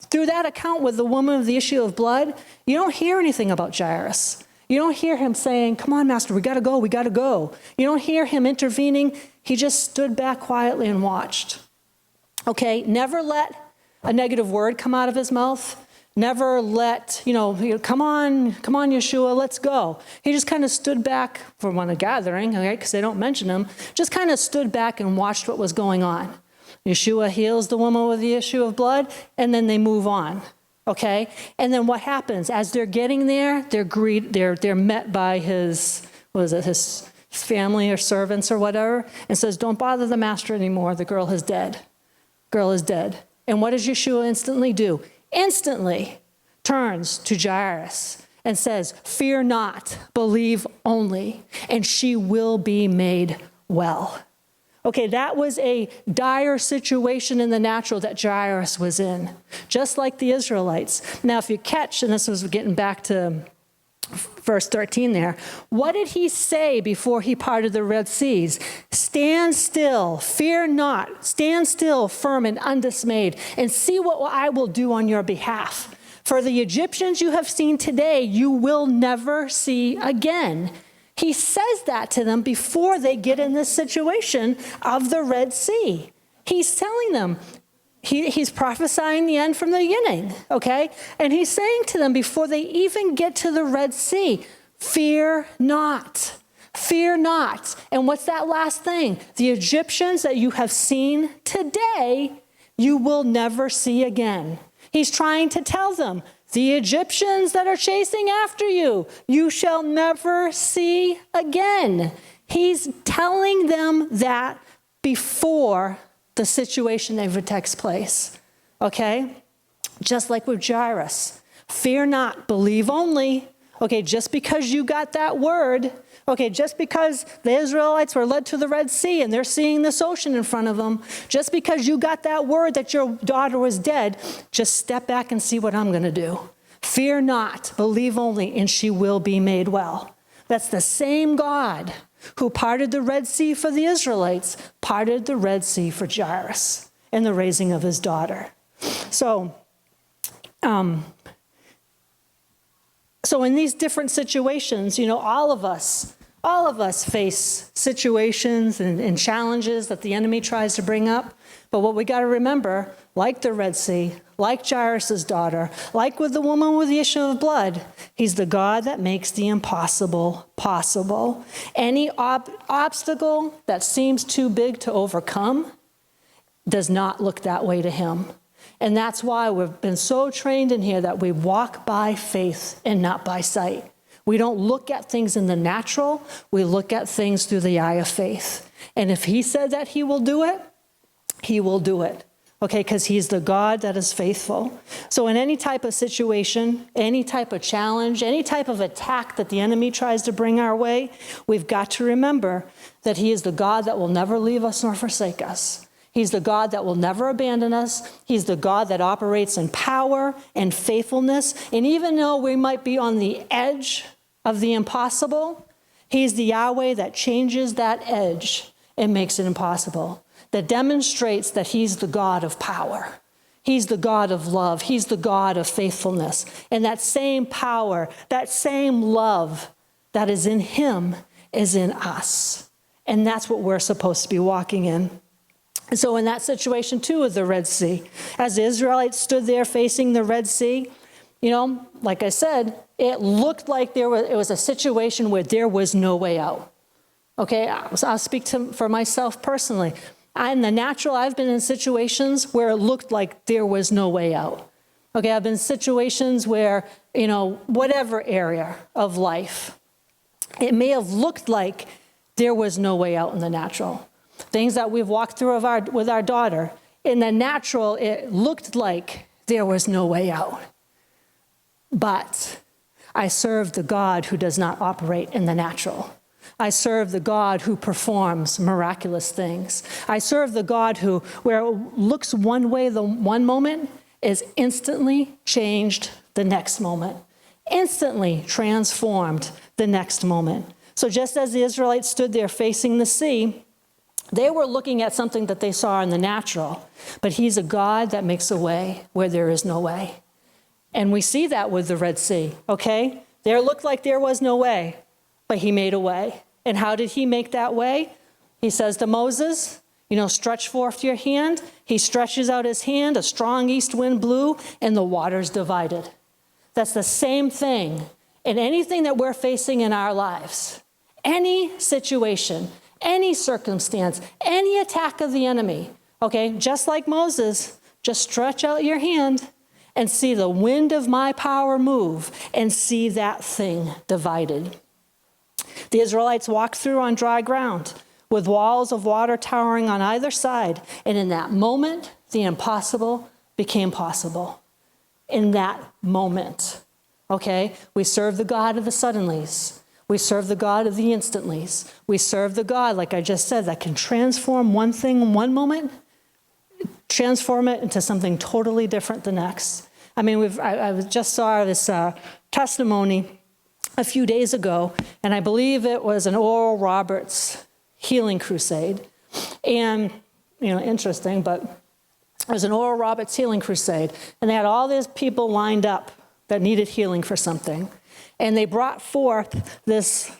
through that account with the woman with the issue of blood, you don't hear anything about Jairus. You don't hear him saying, come on, master, we got to go, we got to go. You don't hear him intervening. He just stood back quietly and watched. Okay, never let a negative word come out of his mouth. Never let, come on, Yeshua, let's go. He just kind of stood back from a gathering, okay, because they don't mention him, just kind of stood back and watched what was going on. Yeshua heals the woman with the issue of blood, and then they move on, okay? And then what happens? As they're getting there, they're met by his family or servants or whatever, and says, don't bother the master anymore, the girl is dead. Girl is dead. And what does Yeshua instantly do? Instantly turns to Jairus and says, fear not, believe only, and she will be made well. Okay, that was a dire situation in the natural that Jairus was in, just like the Israelites. Now, if you catch, and this was getting back to verse 13 there, what did he say before he parted the Red Seas? Stand still, fear not, stand still, firm and undismayed, and see what I will do on your behalf. For the Egyptians you have seen today, you will never see again. He says that to them before they get in this situation of the Red Sea. He's telling them, he's prophesying the end from the beginning, okay? And he's saying to them before they even get to the Red Sea, fear not, fear not. And what's that last thing? The Egyptians that you have seen today, you will never see again. He's trying to tell them, the Egyptians that are chasing after you, you shall never see again. He's telling them that before the situation ever takes place, okay? Just like with Jairus. Fear not, believe only. Okay, just because you got that word, okay, just because the Israelites were led to the Red Sea and they're seeing this ocean in front of them, just because you got that word that your daughter was dead, just step back and see what I'm going to do. Fear not, believe only, and she will be made well. That's the same God who parted the Red Sea for the Israelites, parted the Red Sea for Jairus and the raising of his daughter. So in these different situations, all of us face situations and challenges that the enemy tries to bring up. But what we got to remember, like the Red Sea, like Jairus' daughter, like with the woman with the issue of blood, he's the God that makes the impossible possible. Any obstacle that seems too big to overcome does not look that way to him. And that's why we've been so trained in here that we walk by faith and not by sight. We don't look at things in the natural. We look at things through the eye of faith. And if he said that he will do it, he will do it. Okay, because he's the God that is faithful. So in any type of situation, any type of challenge, any type of attack that the enemy tries to bring our way, we've got to remember that he is the God that will never leave us nor forsake us. He's the God that will never abandon us. He's the God that operates in power and faithfulness. And even though we might be on the edge of the impossible, he's the Yahweh that changes that edge and makes it impossible, that demonstrates that he's the God of power. He's the God of love. He's the God of faithfulness. And that same power, that same love that is in him is in us. And that's what we're supposed to be walking in. And so in that situation, too, with the Red Sea, as the Israelites stood there facing the Red Sea, like I said, it looked like it was a situation where there was no way out. Okay, I'll speak for myself personally. In the natural, I've been in situations where it looked like there was no way out. Okay, I've been in situations where, whatever area of life, it may have looked like there was no way out in the natural. Things that we've walked through with our daughter. In the natural, it looked like there was no way out. But I serve the God who does not operate in the natural. I serve the God who performs miraculous things. I serve the God who, where it looks one way the one moment, is instantly changed the next moment. Instantly transformed the next moment. So just as the Israelites stood there facing the sea, they were looking at something that they saw in the natural, but he's a God that makes a way where there is no way. And we see that with the Red Sea, okay? There looked like there was no way, but he made a way. And how did he make that way? He says to Moses, stretch forth your hand. He stretches out his hand, a strong east wind blew, and the waters divided. That's the same thing in anything that we're facing in our lives. Any situation, any circumstance, any attack of the enemy, okay, just like Moses, just stretch out your hand and see the wind of my power move and see that thing divided. The Israelites walked through on dry ground with walls of water towering on either side, and in that moment, the impossible became possible. In that moment, okay, we serve the God of the suddenlies. We serve the God of the instantlies. We serve the God, like I just said, that can transform one thing in one moment, transform it into something totally different the next. I mean, I just saw this testimony a few days ago, and I believe it was an Oral Roberts healing crusade. And, interesting, but it was an Oral Roberts healing crusade, and they had all these people lined up that needed healing for something. And they brought forth this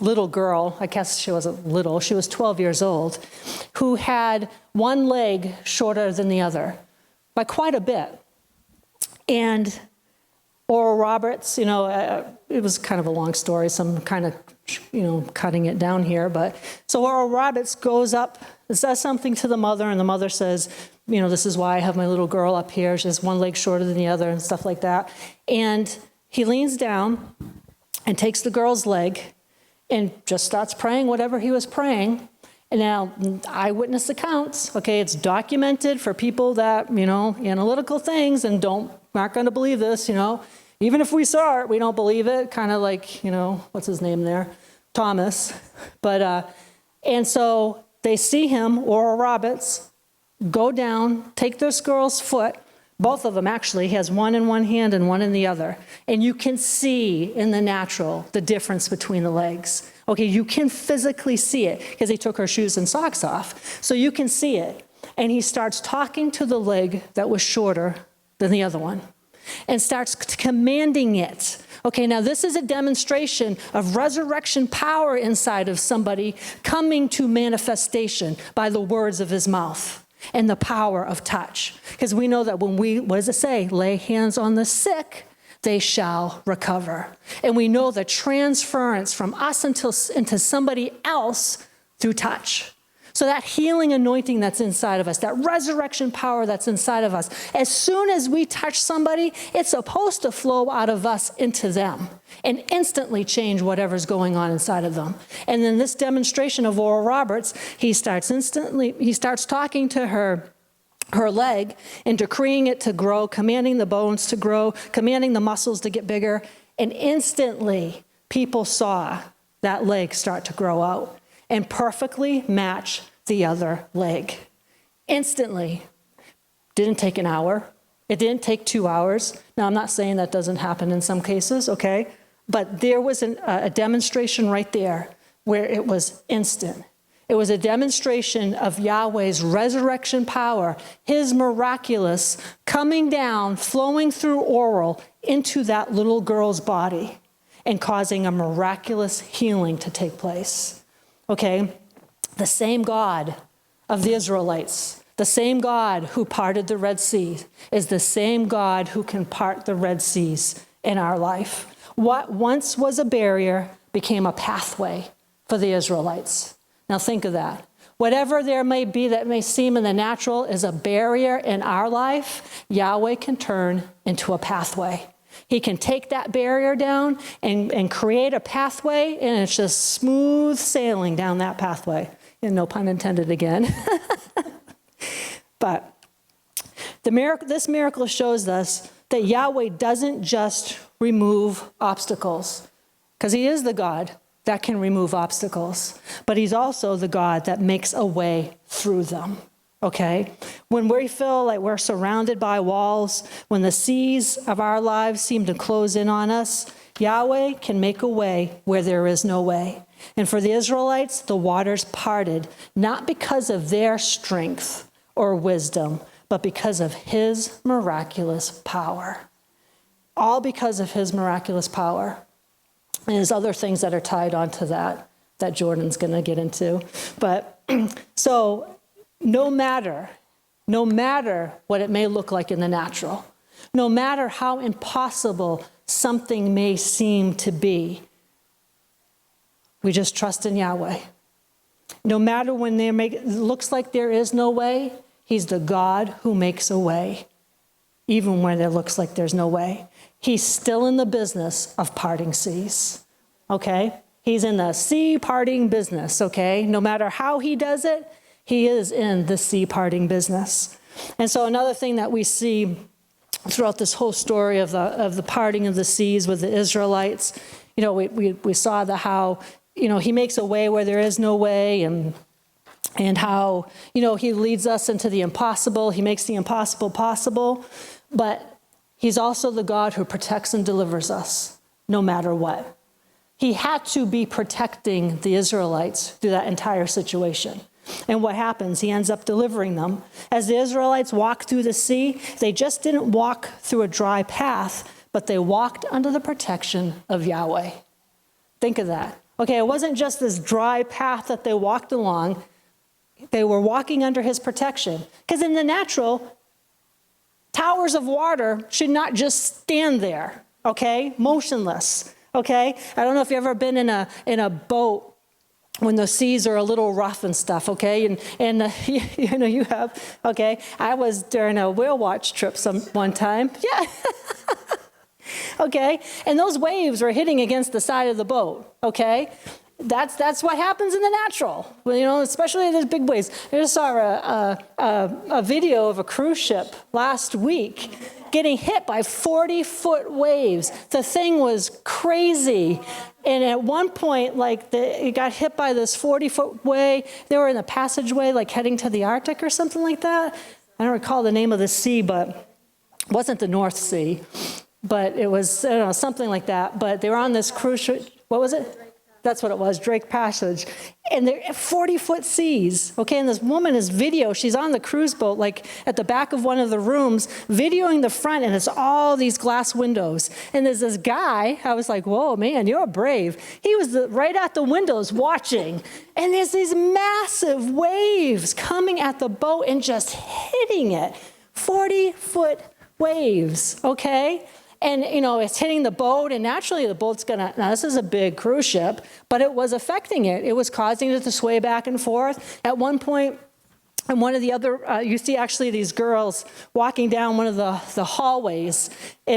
little girl, I guess she wasn't little, she was 12 years old, who had one leg shorter than the other by quite a bit. And Oral Roberts, it was kind of a long story, so I'm kind of, cutting it down here. But so Oral Roberts goes up and says something to the mother, and the mother says, this is why I have my little girl up here. She has one leg shorter than the other and stuff like that. And he leans down and takes the girl's leg and just starts praying whatever he was praying. And now, eyewitness accounts, okay, it's documented for people that, analytical things and aren't going to believe this, Even if we saw it, we don't believe it, kind of like, what's his name there? Thomas. But, and so they see him, Oral Roberts, go down, take this girl's foot, both of them actually, he has one in one hand and one in the other. And you can see in the natural the difference between the legs. Okay, you can physically see it because he took her shoes and socks off. So you can see it. and he starts talking to the leg that was shorter than the other one and starts commanding it. Okay, now this is a demonstration of resurrection power inside of somebody coming to manifestation by the words of his mouth and the power of touch. Because we know that when we, what does it say? Lay hands on the sick, they shall recover. And we know the transference from us into somebody else through touch. So that healing anointing that's inside of us, that resurrection power that's inside of us, as soon as we touch somebody, it's supposed to flow out of us into them and instantly change whatever's going on inside of them. And then this demonstration of Oral Roberts, he starts talking to her leg and decreeing it to grow, commanding the bones to grow, commanding the muscles to get bigger. And instantly, people saw that leg start to grow out and perfectly match the other leg. Instantly. Didn't take an hour. It didn't take 2 hours. Now, I'm not saying that doesn't happen in some cases, okay? But there was a demonstration right there where it was instant. It was a demonstration of Yahweh's resurrection power, his miraculous coming down, flowing through Oral into that little girl's body and causing a miraculous healing to take place. Okay, the same God of the Israelites, the same God who parted the Red Sea is the same God who can part the Red Seas in our life. What once was a barrier became a pathway for the Israelites. Now think of that. Whatever there may be that may seem in the natural is a barrier in our life, Yahweh can turn into a pathway. He can take that barrier down and create a pathway, and it's just smooth sailing down that pathway. And no pun intended again. But this miracle shows us that Yahweh doesn't just remove obstacles, because he is the God that can remove obstacles, but he's also the God that makes a way through them. Okay? When we feel like we're surrounded by walls, when the seas of our lives seem to close in on us, Yahweh can make a way where there is no way. And for the Israelites, the waters parted, not because of their strength or wisdom, but because of his miraculous power. All because of his miraculous power. And there's other things that are tied onto that Jordan's going to get into. But so no matter what it may look like in the natural, no matter how impossible something may seem to be, we just trust in Yahweh. No matter when it looks like there is no way, he's the God who makes a way, even when it looks like there's no way. He's still in the business of parting seas, okay? He's in the sea parting business, okay? No matter how he does it, he is in the sea parting business. And so another thing that we see throughout this whole story of the parting of the seas with the Israelites, we saw how, he makes a way where there is no way, and how, he leads us into the impossible. He makes the impossible possible. But he's also the God who protects and delivers us no matter what. He had to be protecting the Israelites through that entire situation. And what happens? He ends up delivering them. As the Israelites walked through the sea, they just didn't walk through a dry path, but they walked under the protection of Yahweh. Think of that. Okay, it wasn't just this dry path that they walked along. They were walking under his protection. Because in the natural, towers of water should not just stand there, okay, motionless, okay? I don't know if you've ever been in a boat when the seas are a little rough and stuff, okay? And you have, okay? I was during a whale watch trip one time. Yeah. Okay? And those waves were hitting against the side of the boat, okay? That's what happens in the natural, especially those big waves. I just saw a video of a cruise ship last week getting hit by 40-foot waves. The thing was crazy. And at one point, it got hit by this 40-foot wave. They were in a passageway, heading to the Arctic or something like that. I don't recall the name of the sea, but it wasn't the North Sea. But it was, something like that. But they were on this cruise ship. What was it? That's what it was, Drake Passage. And they're 40-foot seas, okay? And this woman is she's on the cruise boat, like at the back of one of the rooms, videoing the front, and it's all these glass windows. And there's this guy, I was like, whoa, man, you're brave. He was right at the windows watching. And there's these massive waves coming at the boat and just hitting it. 40-foot waves, okay? And, it's hitting the boat, and naturally the boat's now this is a big cruise ship, but it was affecting it. It was causing it to sway back and forth. At one point, and one of the other, you see actually these girls walking down one of the hallways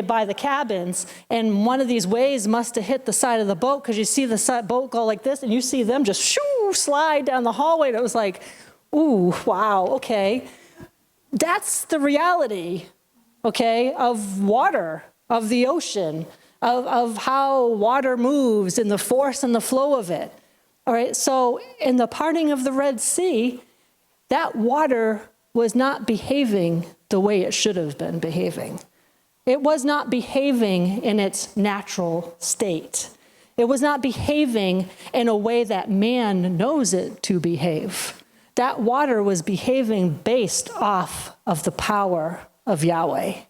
by the cabins, and one of these waves must have hit the side of the boat, because you see the boat go like this, and you see them just slide down the hallway, and it was like, ooh, wow, okay. That's the reality, okay, of water, of the ocean, of how water moves and the force and the flow of it. All right, so in the parting of the Red Sea, that water was not behaving the way it should have been behaving. It was not behaving in its natural state. It was not behaving in a way that man knows it to behave. That water was behaving based off of the power of Yahweh.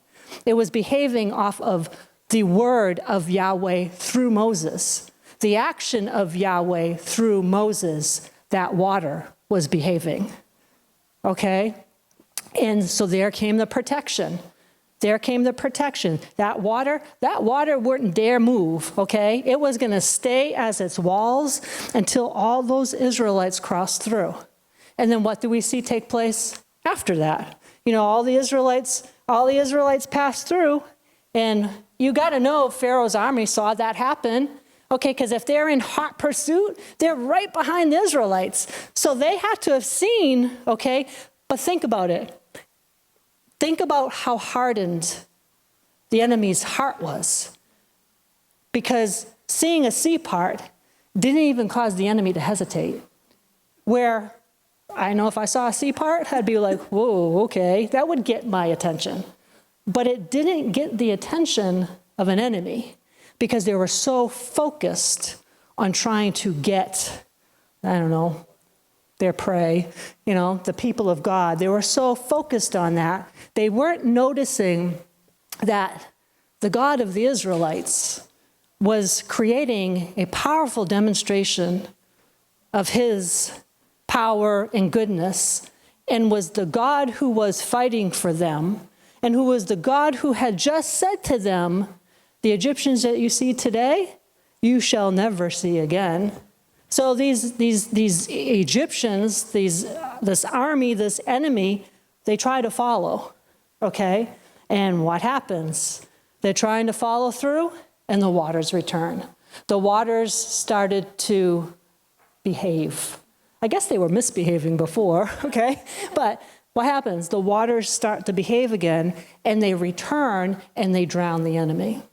It was behaving off of the word of Yahweh through Moses. The action of Yahweh through Moses, that water was behaving. Okay? And so there came the protection. There came the protection. That water wouldn't dare move, okay? It was going to stay as its walls until all those Israelites crossed through. And then what do we see take place after that? All the Israelites passed through, and you got to know Pharaoh's army saw that happen, okay, because if they're in hot pursuit, they're right behind the Israelites. So they had to have seen, okay, but think about it. Think about how hardened the enemy's heart was, because seeing a sea part didn't even cause the enemy to hesitate. Where I know if I saw a sea part, I'd be like, whoa, okay, that would get my attention. But it didn't get the attention of an enemy, because they were so focused on trying to get, their prey, the people of God. They were so focused on that, they weren't noticing that the God of the Israelites was creating a powerful demonstration of his power and goodness, and was the God who was fighting for them, and who was the God who had just said to them, the Egyptians that you see today, you shall never see again. So these Egyptians, this army, this enemy, they try to follow, okay? And what happens? They're trying to follow through, and the waters return. The waters started to behave. I guess they were misbehaving before, okay? But what happens? The waters start to behave again, and they return, and they drown the enemy.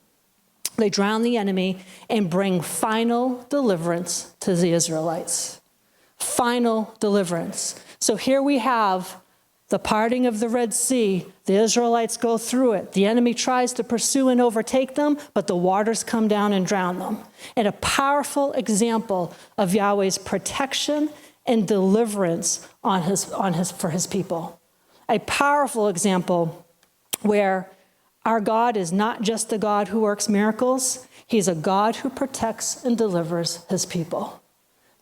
They drown the enemy and bring final deliverance to the Israelites. Final deliverance. So here we have the parting of the Red Sea. The Israelites go through it. The enemy tries to pursue and overtake them, but the waters come down and drown them. And a powerful example of Yahweh's protection and deliverance for his people. A powerful example where our God is not just the God who works miracles. He's a God who protects and delivers his people.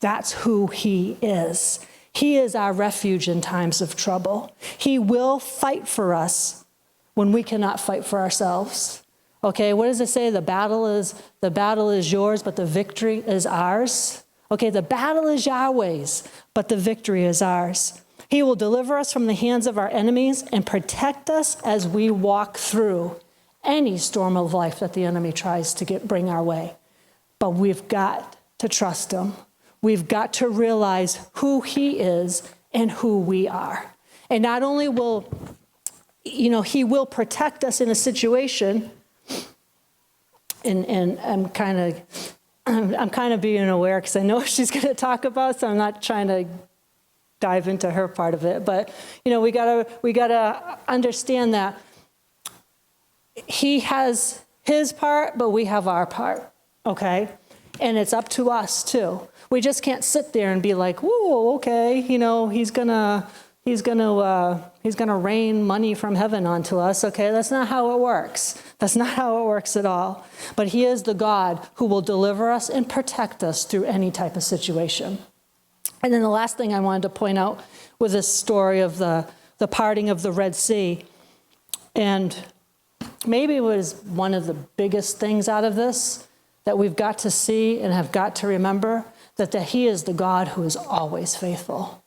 That's who he is. He is our refuge in times of trouble. He will fight for us when we cannot fight for ourselves. Okay, what does it say? The battle is yours, but the victory is ours. Okay, the battle is Yahweh's, but the victory is ours. He will deliver us from the hands of our enemies and protect us as we walk through any storm of life that the enemy tries to bring our way. But we've got to trust him. We've got to realize who he is and who we are. And not only will, he will protect us in a situation, and I'm kind of being aware because I know what she's going to talk about, so I'm not trying to dive into her part of it. But we gotta understand that he has his part, but we have our part. Okay, And it's up to us too. We just can't sit there and be like, whoa, okay, he's gonna rain money from heaven onto us. Okay, that's not how it works. That's not how it works at all. But he is the God who will deliver us and protect us through any type of situation. And then the last thing I wanted to point out with this story of the parting of the Red Sea, and maybe it was one of the biggest things out of this that we've got to see and have got to remember, that he is the God who is always faithful.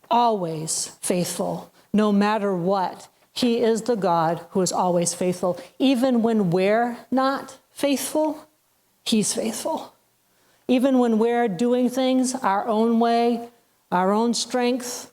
Always faithful. No matter what, he is the God who is always faithful. Even when we're not faithful, he's faithful. Even when we're doing things our own way, our own strength,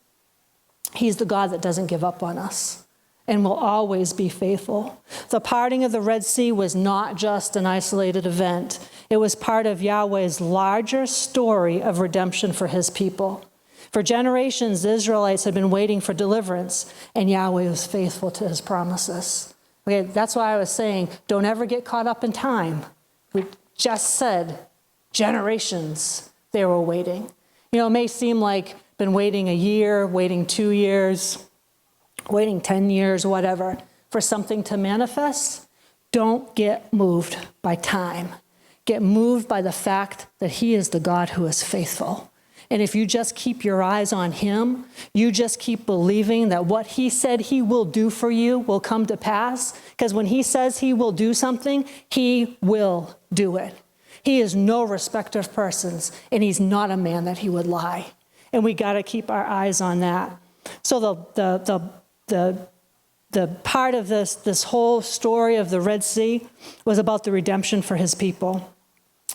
he's the God that doesn't give up on us and will always be faithful. The parting of the Red Sea was not just an isolated event. It was part of Yahweh's larger story of redemption for his people. For generations, the Israelites had been waiting for deliverance, and Yahweh was faithful to his promises. Okay, that's why I was saying, don't ever get caught up in time. We just said generations they were waiting. It may seem like been waiting a year, waiting 2 years, waiting 10 years, whatever, for something to manifest. Don't get moved by time. Get moved by the fact that he is the God who is faithful. And if you just keep your eyes on him, you just keep believing that what he said he will do for you will come to pass. Because when he says he will do something, he will do it. He is no respecter of persons, and he's not a man that he would lie. And we got to keep our eyes on that. So the part of this whole story of the Red Sea was about the redemption for his people.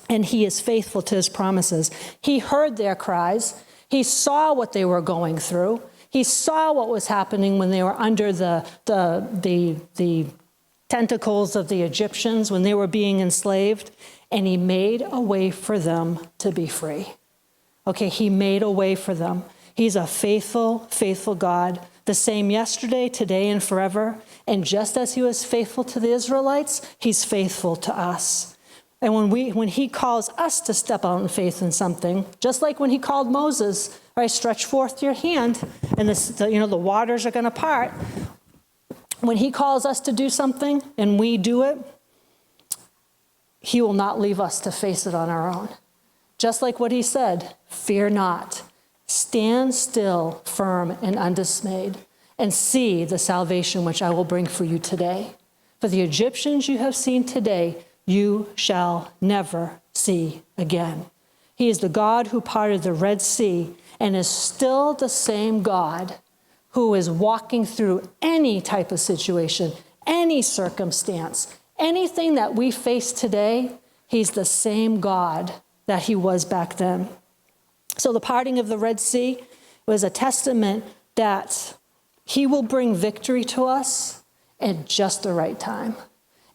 And he is faithful to his promises. He heard their cries. He saw what they were going through. He saw what was happening when they were under the tentacles of the Egyptians, when they were being enslaved. And he made a way for them to be free. Okay, he made a way for them. He's a faithful, faithful God, the same yesterday, today, and forever. And just as he was faithful to the Israelites, he's faithful to us. And when he calls us to step out in faith in something, just like when he called Moses, right, stretch forth your hand, and the waters are going to part. When he calls us to do something and we do it, he will not leave us to face it on our own. Just like what he said, fear not. Stand still, firm and undismayed, and see the salvation which I will bring for you today. For the Egyptians you have seen today, you shall never see again. He is the God who parted the Red Sea and is still the same God who is walking through any type of situation, any circumstance, anything that we face today. He's the same God that he was back then. So the parting of the Red Sea was a testament that he will bring victory to us at just the right time.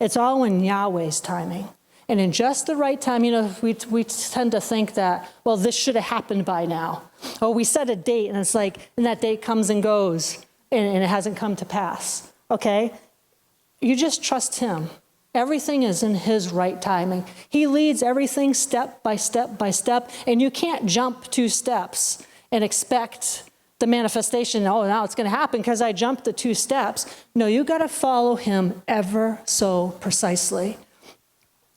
It's all in Yahweh's timing. And in just the right time, we tend to think that, well, this should have happened by now. Or we set a date, and it's like, and that date comes and goes, and it hasn't come to pass. Okay? You just trust him. Everything is in his right timing. He leads everything step by step by step, and you can't jump 2 steps and expect the manifestation, now it's going to happen because I jumped the 2 steps. No, you got to follow him ever so precisely.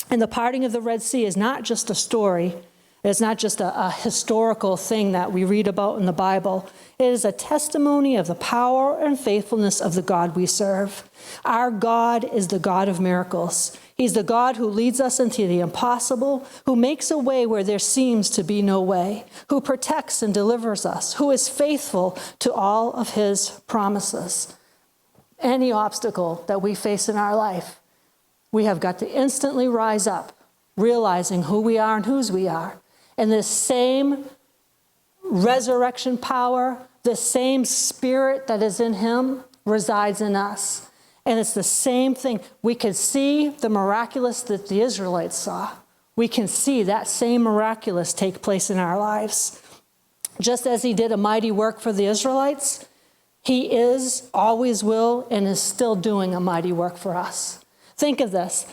And the parting of the Red Sea is not just a story. It's not just a historical thing that we read about in the Bible. It is a testimony of the power and faithfulness of the God we serve. Our God is the God of miracles. He's the God who leads us into the impossible, who makes a way where there seems to be no way, who protects and delivers us, who is faithful to all of his promises. Any obstacle that we face in our life, we have got to instantly rise up, realizing who we are and whose we are. And this same resurrection power, the same spirit that is in him resides in us. And it's the same thing. We can see the miraculous that the Israelites saw. We can see that same miraculous take place in our lives. Just as he did a mighty work for the Israelites, he is, always will, and is still doing a mighty work for us. Think of this.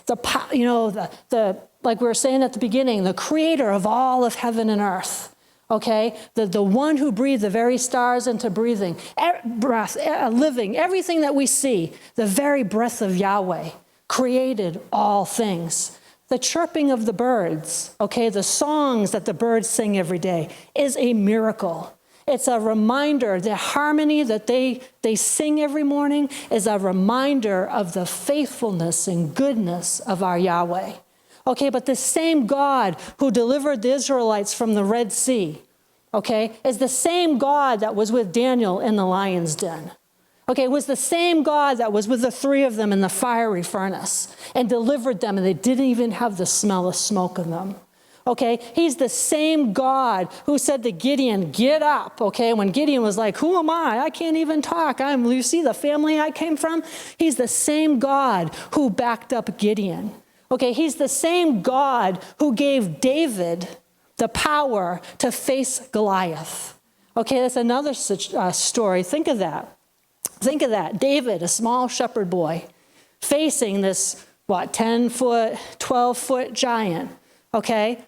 like we were saying at the beginning, the creator of all of heaven and earth. Okay, the one who breathed the very stars into breathing, breath, living, everything that we see, the very breath of Yahweh created all things. The chirping of the birds, okay, the songs that the birds sing every day is a miracle. It's a reminder, the harmony that they sing every morning is a reminder of the faithfulness and goodness of our Yahweh. Okay, but the same God who delivered the Israelites from the Red Sea, okay, is the same God that was with Daniel in the lion's den. Okay, it was the same God that was with the three of them in the fiery furnace and delivered them, and they didn't even have the smell of smoke in them. Okay, he's the same God who said to Gideon, get up, okay, when Gideon was like, who am I? I can't even talk. You see the family I came from? He's the same God who backed up Gideon. Okay, he's the same God who gave David the power to face Goliath. Okay, that's another story. Think of that. Think of that. David, a small shepherd boy, facing this, 10-foot, 12-foot giant. Okay?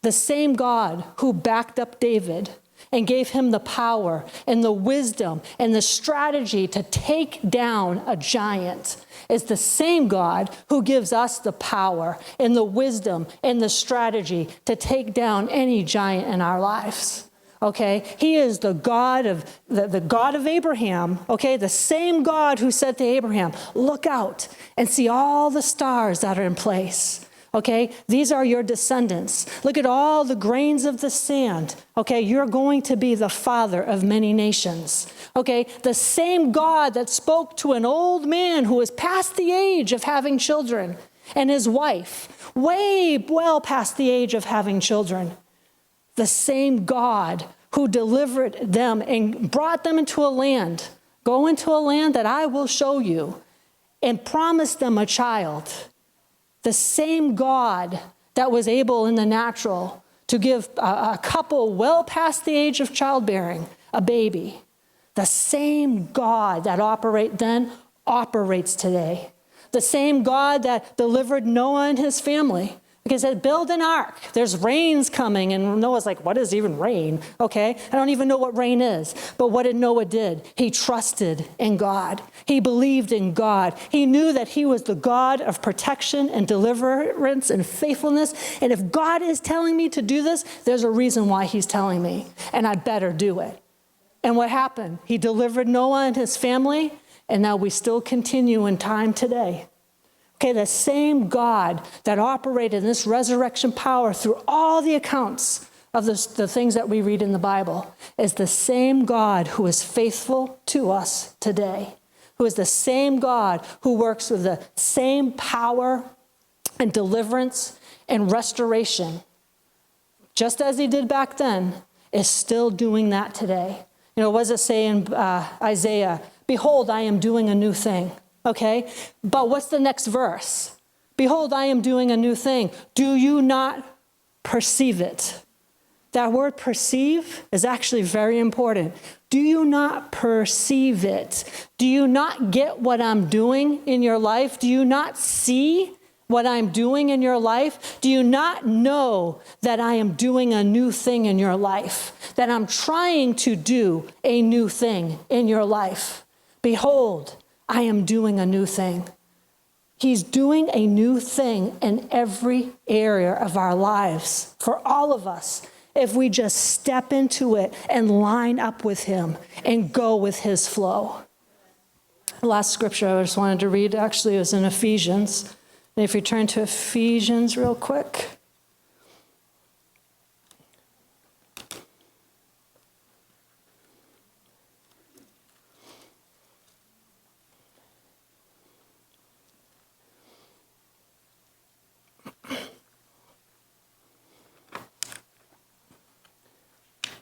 The same God who backed up David and gave him the power and the wisdom and the strategy to take down a giant is the same God who gives us the power and the wisdom and the strategy to take down any giant in our lives. Okay, he is the God of the God of Abraham. Okay, the same God who said to Abraham, look out and see all the stars that are in place. Okay, these are your descendants. Look at all the grains of the sand. Okay, you're going to be the father of many nations. Okay, the same God that spoke to an old man who was past the age of having children and his wife, way well past the age of having children. The same God who delivered them and brought them into a land, go into a land that I will show you, and promised them a child. The same God that was able in the natural to give a couple well past the age of childbearing a baby. The same God that operates today. The same God that delivered Noah and his family. Because it said, build an ark. There's rains coming. And Noah's like, what is even rain? Okay, I don't even know what rain is. But what did Noah did? He trusted in God. He believed in God. He knew that he was the God of protection and deliverance and faithfulness. And if God is telling me to do this, there's a reason why he's telling me. And I better do it. And what happened? He delivered Noah and his family. And now we still continue in time today. Okay, the same God that operated in this resurrection power through all the accounts of the things that we read in the Bible is the same God who is faithful to us today, who is the same God who works with the same power and deliverance and restoration, just as he did back then, is still doing that today. You know, what does it say in Isaiah? Behold, I am doing a new thing. Okay, but what's the next verse? Behold, I am doing a new thing. Do you not perceive it? That word perceive is actually very important. Do you not perceive it? Do you not get what I'm doing in your life? Do you not see what I'm doing in your life? Do you not know that I am doing a new thing in your life? That I'm trying to do a new thing in your life? Behold, I am doing a new thing. He's doing a new thing in every area of our lives for all of us if we just step into it and line up with him and go with his flow. The last scripture I just wanted to read actually was in Ephesians. And if you turn to Ephesians real quick.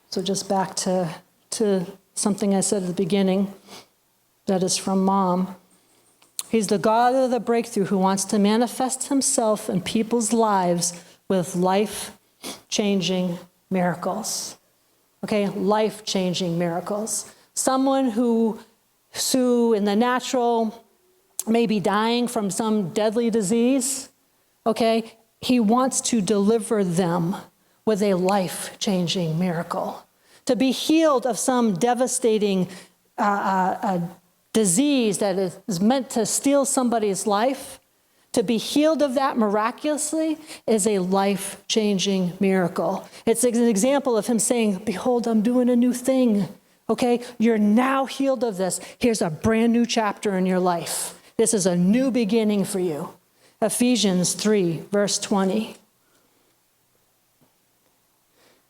So just back to something I said at the beginning that is from Mom. He's the God of the breakthrough who wants to manifest himself in people's lives with life-changing miracles. Okay, life-changing miracles. Someone who in the natural may be dying from some deadly disease. Okay, he wants to deliver them with a life-changing miracle. To be healed of some devastating disease that is meant to steal somebody's life, to be healed of that miraculously is a life-changing miracle. It's an example of him saying, behold, I'm doing a new thing. Okay, you're now healed of this. Here's a brand new chapter in your life. This is a new beginning for you. Ephesians 3, verse 20.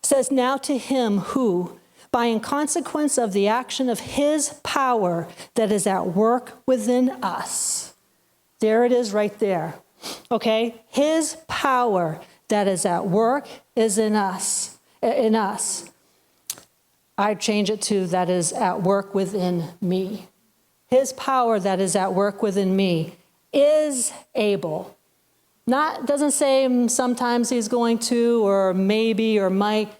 Says, now to him who, by in consequence of the action of his power that is at work within us. There it is right there. Okay? His power that is at work is in us. I change it to that is at work within me. His power that is at work within me is able. Doesn't say sometimes he's going to, or maybe, or might.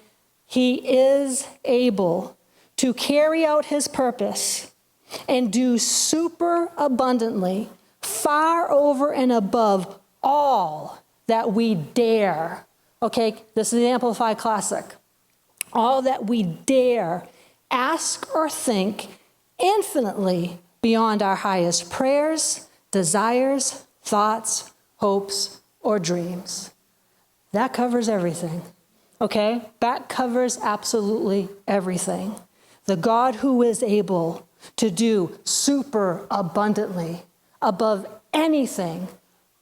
He is able to carry out his purpose and do super abundantly, far over and above all that we dare. Okay, this is the Amplified Classic. All that we dare ask or think, infinitely beyond our highest prayers, desires, thoughts, hopes, or dreams. That covers everything. Okay? That covers absolutely everything. The God who is able to do super abundantly above anything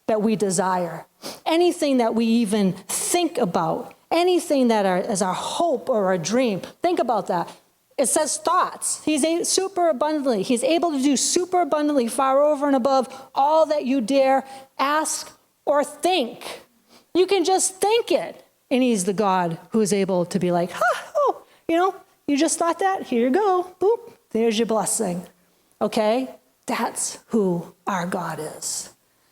that we desire, anything that we even think about, anything that is our hope or our dream. Think about that. It says thoughts. He's super abundantly. He's able to do super abundantly, far over and above all that you dare ask or think. You can just think it. And he's the God who is able to be like, you just thought that? Here you go. Boop. There's your blessing. Okay? That's who our God is.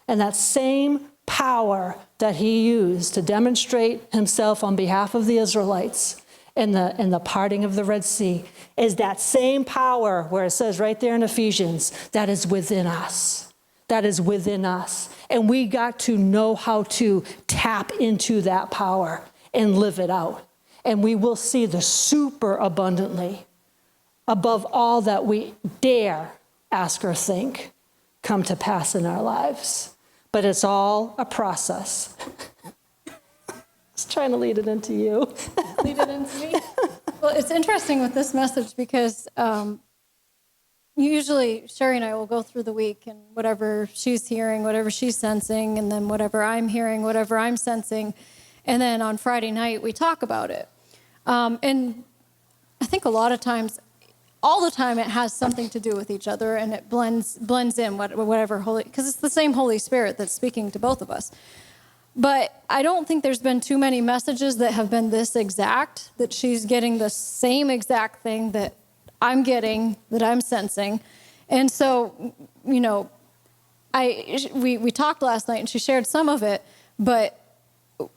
And that same power that he used to demonstrate himself on behalf of the Israelites in the parting of the Red Sea is that same power where it says right there in Ephesians, that is within us. That is within us. And we got to know how to tap into that power and live it out. And we will see the super abundantly above all that we dare ask or think come to pass in our lives. But it's all a process. I was trying to lead it into you. Lead it into me? Well, it's interesting with this message because usually Sherry and I will go through the week and whatever she's hearing, whatever she's sensing, and then whatever I'm hearing, whatever I'm sensing. And then on Friday night, we talk about it. And I think a lot of times, all the time, it has something to do with each other, and it blends in whatever Holy, because it's the same Holy Spirit that's speaking to both of us. But I don't think there's been too many messages that have been this exact, that she's getting the same exact thing that I'm getting, that I'm sensing. And so, we talked last night, and she shared some of it, but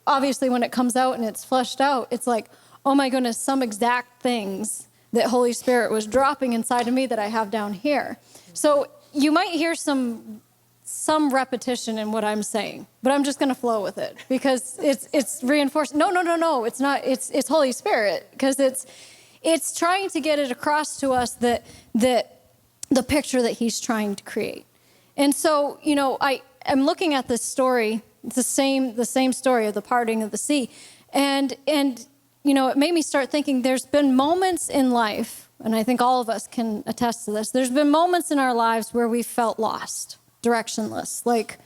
obviously when it comes out and it's fleshed out, it's like, oh my goodness, some exact things that Holy Spirit was dropping inside of me that I have down here. So you might hear some repetition in what I'm saying, but I'm just going to flow with it because it's reinforced. No, it's not. It's Holy Spirit because it's trying to get it across to us that the picture that he's trying to create. And so, I'm looking at this story, the same story of the parting of the sea. And it made me start thinking there's been moments in life, and I think all of us can attest to this, there's been moments in our lives where we felt lost, directionless, like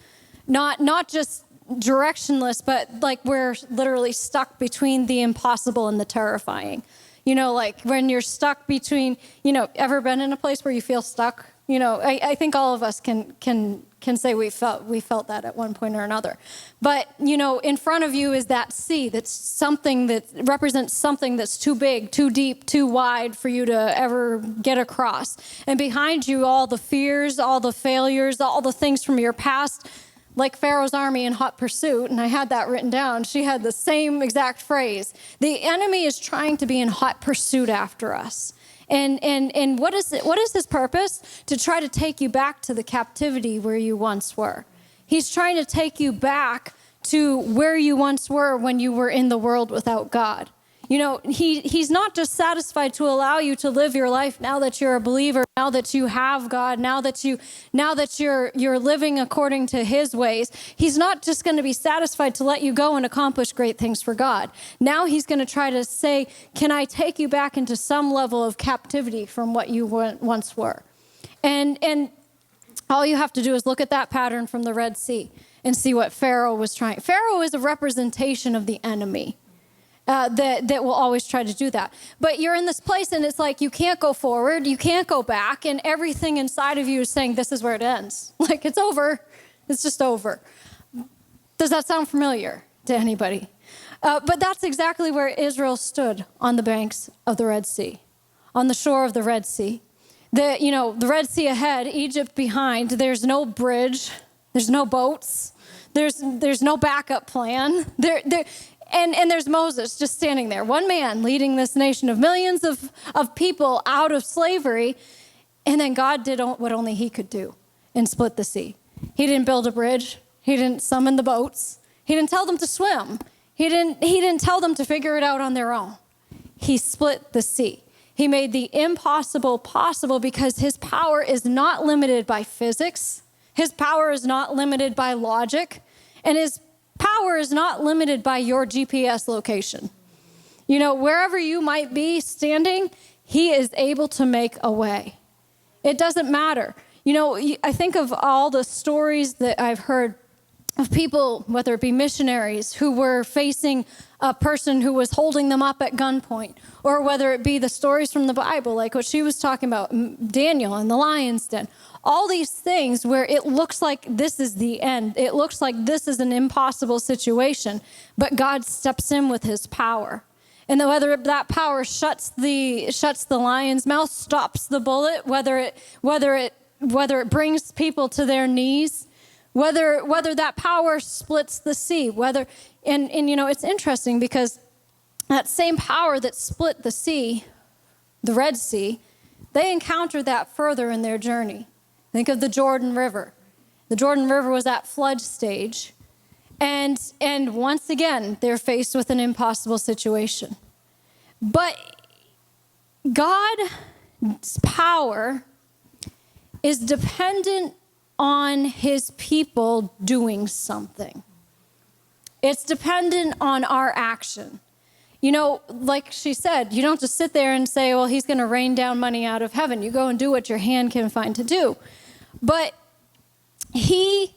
not just directionless, but like we're literally stuck between the impossible and the terrifying. Like when you're stuck between, ever been in a place where you feel stuck? I think all of us can say we felt that at one point or another. But, in front of you is that sea that's something that represents something that's too big, too deep, too wide for you to ever get across. And behind you, all the fears, all the failures, all the things from your past, like Pharaoh's army in hot pursuit, and I had that written down. She had the same exact phrase. The enemy is trying to be in hot pursuit after us. And what is his purpose? To try to take you back to the captivity where you once were. He's trying to take you back to where you once were when you were in the world without God. You know, he's not just satisfied to allow you to live your life now that you're a believer, now that you have God, now that you're living according to his ways. He's not just going to be satisfied to let you go and accomplish great things for God. Now he's going to try to say, can I take you back into some level of captivity from what you once were? And all you have to do is look at that pattern from the Red Sea and see what Pharaoh was trying. Pharaoh is a representation of the enemy. That will always try to do that. But you're in this place and it's like you can't go forward, you can't go back, and everything inside of you is saying this is where it ends. Like it's over. It's just over. Does that sound familiar to anybody? But that's exactly where Israel stood on the banks of the Red Sea, on the shore of the Red Sea. The Red Sea ahead, Egypt behind. There's no bridge. There's no boats. There's no backup plan. And there's Moses just standing there, one man leading this nation of millions of people out of slavery. And then God did what only he could do and split the sea. He didn't build a bridge. He didn't summon the boats. He didn't tell them to swim. He didn't tell them to figure it out on their own. He split the sea. He made the impossible possible because his power is not limited by physics. His power is not limited by logic. And his power is not limited by your GPS location. You know, wherever you might be standing, he is able to make a way. It doesn't matter. You know, I think of all the stories that I've heard of people, whether it be missionaries who were facing a person who was holding them up at gunpoint, or whether it be the stories from the Bible, like what she was talking about, Daniel in the lion's den. All these things where it looks like this is the end. It looks like this is an impossible situation, but God steps in with his power. And then whether that power shuts the lion's mouth, stops the bullet, whether it brings people to their knees, whether that power splits the sea, and you know, it's interesting because that same power that split the sea, the Red Sea, they encountered that further in their journey. Think of the Jordan River. The Jordan River was at flood stage. And once again, they're faced with an impossible situation. But God's power is dependent on his people doing something. It's dependent on our action. You know, like she said, you don't just sit there and say, well, he's going to rain down money out of heaven. You go and do what your hand can find to do. But he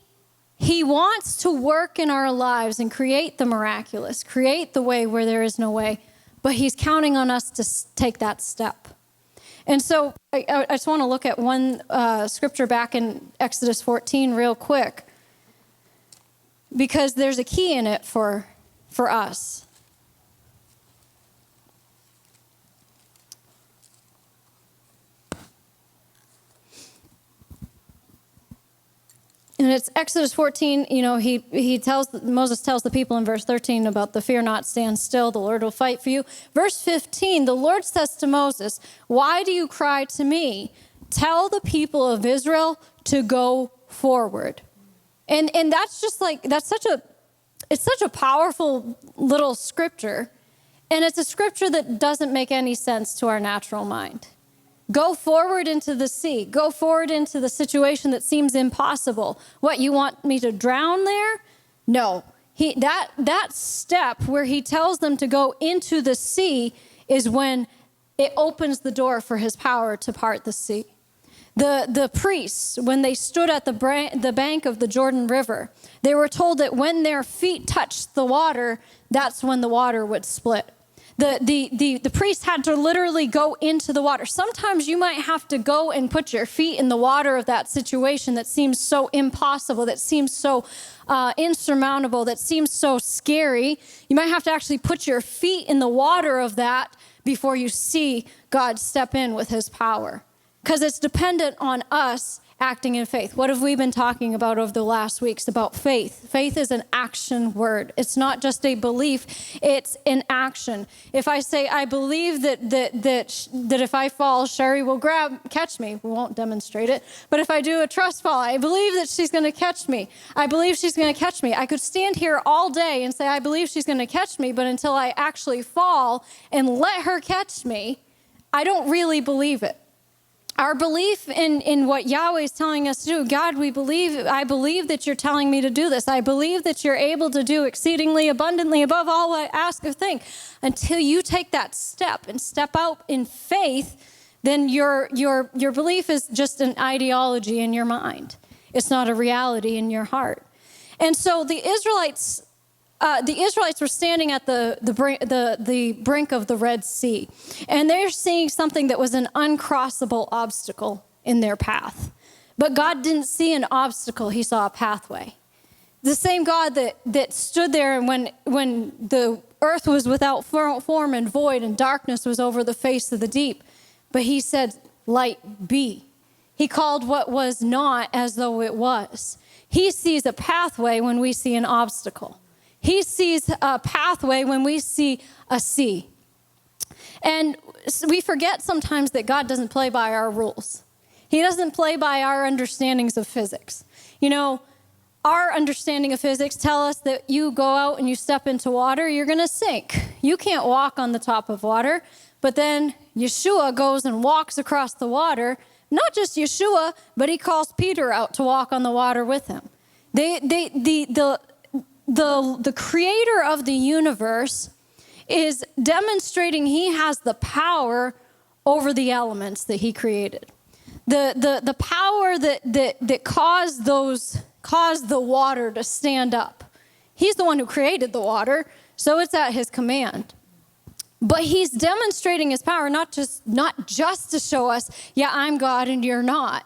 wants to work in our lives and create the miraculous, create the way where there is no way, but he's counting on us to take that step. And so I just want to look at one scripture back in Exodus 14 real quick, because there's a key in it for us. And it's Exodus 14, you know, Moses tells the people in verse 13 about the fear not, stand still, the Lord will fight for you. Verse 15, the Lord says to Moses, why do you cry to me? Tell the people of Israel to go forward. And that's just like, it's such a powerful little scripture. And it's a scripture that doesn't make any sense to our natural mind. Go forward into the sea. Go forward into the situation that seems impossible. What, you want me to drown there? No. That step where he tells them to go into the sea is when it opens the door for his power to part the sea. The priests, when they stood at the bank of the Jordan River, they were told that when their feet touched the water, that's when the water would split. The priest had to literally go into the water. Sometimes you might have to go and put your feet in the water of that situation that seems so impossible, that seems so insurmountable, that seems so scary. You might have to actually put your feet in the water of that before you see God step in with his power. Because it's dependent on us acting in faith. What have we been talking about over the last weeks about faith? Faith is an action word. It's not just a belief, it's an action. If I say, I believe that if I fall, Sherry will catch me. We won't demonstrate it. But if I do a trust fall, I believe that she's going to catch me. I believe she's going to catch me. I could stand here all day and say, I believe she's going to catch me, but until I actually fall and let her catch me, I don't really believe it. Our belief in what Yahweh is telling us to do, God, I believe that you're telling me to do this. I believe that you're able to do exceedingly abundantly above all I ask or think. Until you take that step and step out in faith, then your belief is just an ideology in your mind. It's not a reality in your heart. And so the Israelites were standing at the brink of the Red Sea, and they're seeing something that was an uncrossable obstacle in their path. But God didn't see an obstacle, he saw a pathway. The same God that stood there and when the earth was without form and void and darkness was over the face of the deep, but he said, light be. He called what was not as though it was. He sees a pathway when we see an obstacle. He sees a pathway when we see a sea. And we forget sometimes that God doesn't play by our rules. He doesn't play by our understandings of physics. You know, our understanding of physics tell us that you go out and you step into water, you're going to sink. You can't walk on the top of water. But then Yeshua goes and walks across the water. Not just Yeshua, but he calls Peter out to walk on the water with him. The creator of the universe is demonstrating he has the power over the elements that he created. The power that caused the water to stand up. He's the one who created the water, so it's at his command. But he's demonstrating his power not just to show us, yeah, I'm God and you're not.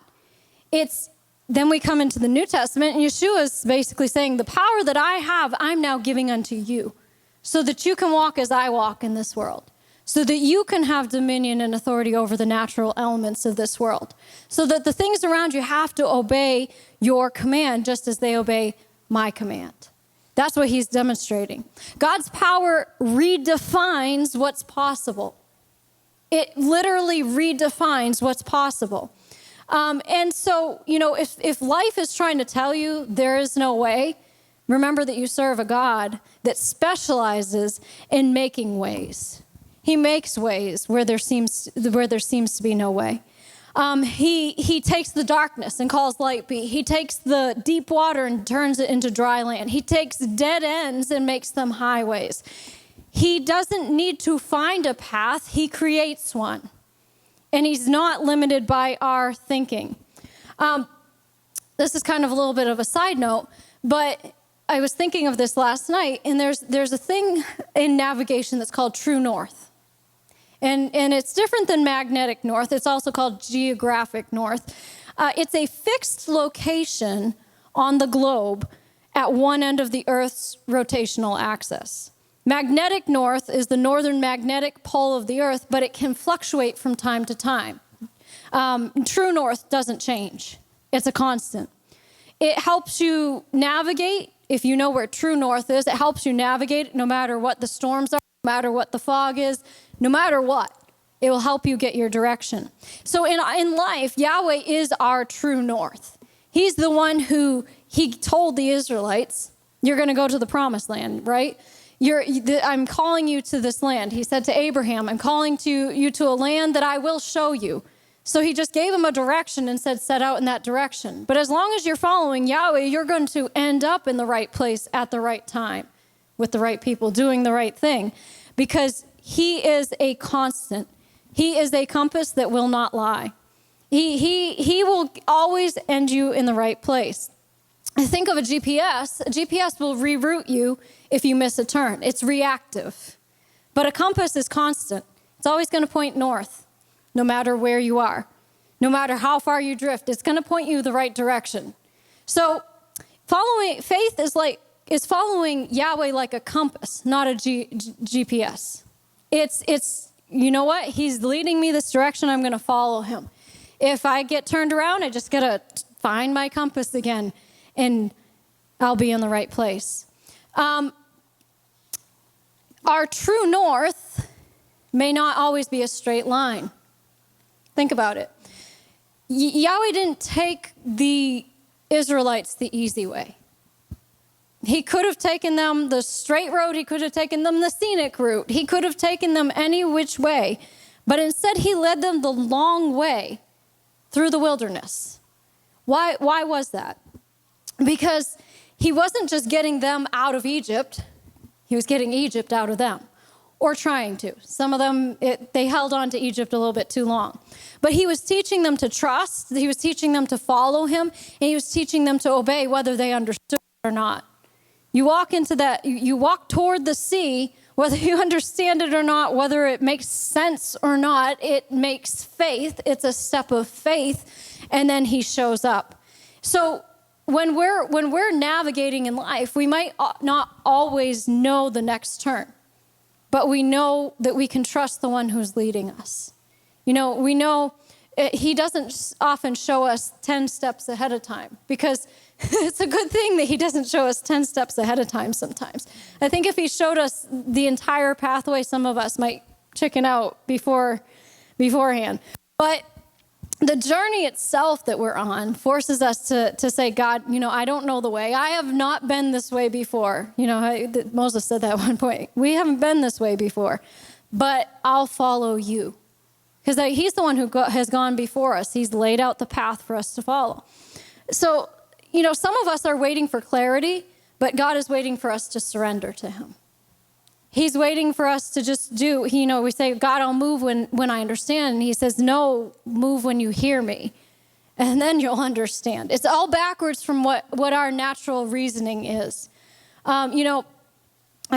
Then we come into the New Testament, and Yeshua is basically saying, the power that I have, I'm now giving unto you, so that you can walk as I walk in this world, so that you can have dominion and authority over the natural elements of this world, so that the things around you have to obey your command just as they obey my command. That's what he's demonstrating. God's power redefines what's possible. It literally redefines what's possible. And so, you know, if life is trying to tell you there is no way, remember that you serve a God that specializes in making ways. He makes ways where there seems to be no way. He takes the darkness and calls light be. He takes the deep water and turns it into dry land. He takes dead ends and makes them highways. He doesn't need to find a path. He creates one. And he's not limited by our thinking. This is kind of a little bit of a side note, but I was thinking of this last night, and there's a thing in navigation that's called true north. And it's different than magnetic north. It's also called geographic north. It's a fixed location on the globe at one end of the Earth's rotational axis. Magnetic north is the northern magnetic pole of the earth, but it can fluctuate from time to time. True north doesn't change. It's a constant. It helps you navigate. If you know where true north is, it helps you navigate no matter what the storms are, no matter what the fog is, no matter what. It will help you get your direction. So in life, Yahweh is our true north. He's the one who, he told the Israelites, you're going to go to the promised land, right? I'm calling you to this land. He said to Abraham, I'm calling you to a land that I will show you. So he just gave him a direction and said, set out in that direction. But as long as you're following Yahweh, you're going to end up in the right place at the right time with the right people doing the right thing, because he is a constant. He is a compass that will not lie. He will always end you in the right place. I think of a GPS. A GPS will reroute you if you miss a turn. It's reactive. But a compass is constant. It's always going to point north, no matter where you are. No matter how far you drift, it's going to point you the right direction. So faith is following Yahweh like a compass, not a GPS. It's you know what? He's leading me this direction. I'm going to follow him. If I get turned around, I just got to find my compass again, and I'll be in the right place. Our true north may not always be a straight line. Think about it. Yahweh didn't take the Israelites the easy way. He could have taken them the straight road. He could have taken them the scenic route. He could have taken them any which way. But instead, he led them the long way through the wilderness. Why was that? Because he wasn't just getting them out of Egypt. He was getting Egypt out of them, or trying to. Some of them, they held on to Egypt a little bit too long. But he was teaching them to trust. He was teaching them to follow him. And he was teaching them to obey whether they understood or not. You walk into that, you walk toward the sea, whether you understand it or not, whether it makes sense or not, it makes faith. It's a step of faith, and then he shows up. So when we're navigating in life, we might not always know the next turn, but we know that we can trust the one who's leading us. We know he doesn't often show us 10 steps ahead of time, because it's a good thing that he doesn't show us 10 steps ahead of time sometimes. I think if he showed us the entire pathway, some of us might chicken out beforehand. But the journey itself that we're on forces us to say, God, I don't know the way. I have not been this way before. Moses said that at one point. We haven't been this way before, but I'll follow you. Because he's the one who has gone before us. He's laid out the path for us to follow. So, some of us are waiting for clarity, but God is waiting for us to surrender to him. He's waiting for us to just do, we say, God, I'll move when I understand. And he says, no, move when you hear me. And then you'll understand. It's all backwards from what our natural reasoning is. I've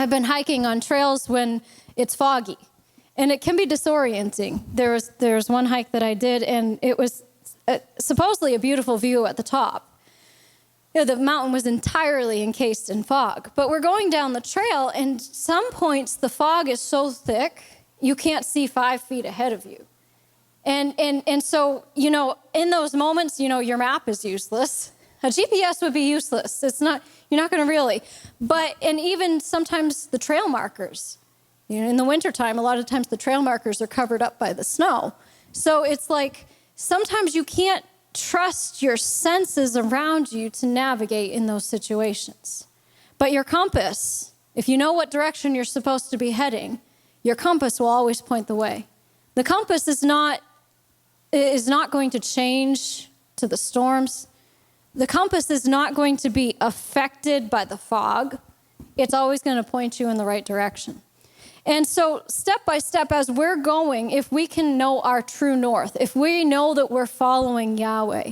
been hiking on trails when it's foggy. And it can be disorienting. There was one hike that I did, and it was supposedly a beautiful view at the top. The mountain was entirely encased in fog. But we're going down the trail, and some points the fog is so thick, you can't see 5 feet ahead of you. And so, in those moments, your map is useless. A GPS would be useless. You're not going to really. And even sometimes the trail markers. In the wintertime, a lot of times the trail markers are covered up by the snow. So it's like sometimes you can't trust your senses around you to navigate in those situations. But your compass, if you know what direction you're supposed to be heading, your compass will always point the way. The compass is not going to change to the storms. The compass is not going to be affected by the fog. It's always going to point you in the right direction. And so step by step as we're going, if we can know our true north, if we know that we're following Yahweh,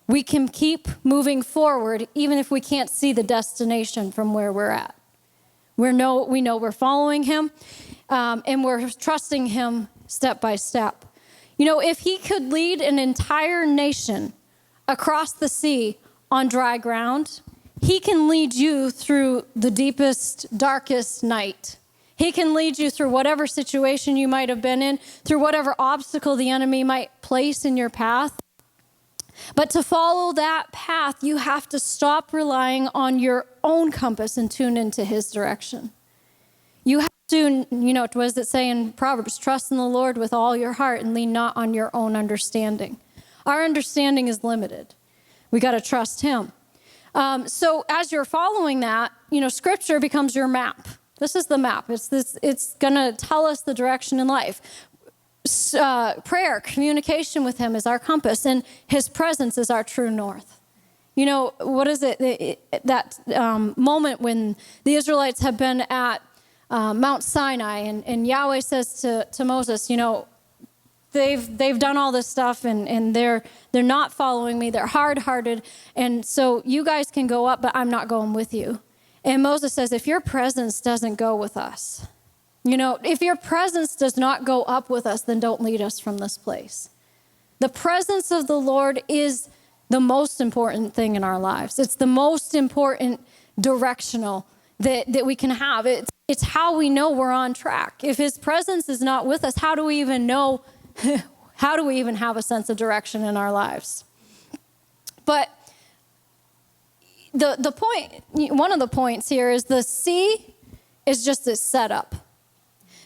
we can keep moving forward even if we can't see the destination from where we're at. We know we're following him, and we're trusting him step by step. If he could lead an entire nation across the sea on dry ground, he can lead you through the deepest, darkest night. He can lead you through whatever situation you might have been in, through whatever obstacle the enemy might place in your path. But to follow that path, you have to stop relying on your own compass and tune into his direction. You have to, what does it say in Proverbs? Trust in the Lord with all your heart and lean not on your own understanding. Our understanding is limited. We got to trust him. So as you're following that, Scripture becomes your map. This is the map. It's going to tell us the direction in life. Prayer, communication with him is our compass, and his presence is our true north. What is it? That moment when the Israelites have been at Mount Sinai, and Yahweh says to Moses, they've done all this stuff, and they're not following me. They're hard-hearted, and so you guys can go up, but I'm not going with you. And Moses says, if your presence doesn't go with us, if your presence does not go up with us, then don't lead us from this place. The presence of the Lord is the most important thing in our lives. It's the most important directional that we can have. It's how we know we're on track. If his presence is not with us, how do we even know how do we even have a sense of direction in our lives? But the point, one of the points here is the sea is just a setup.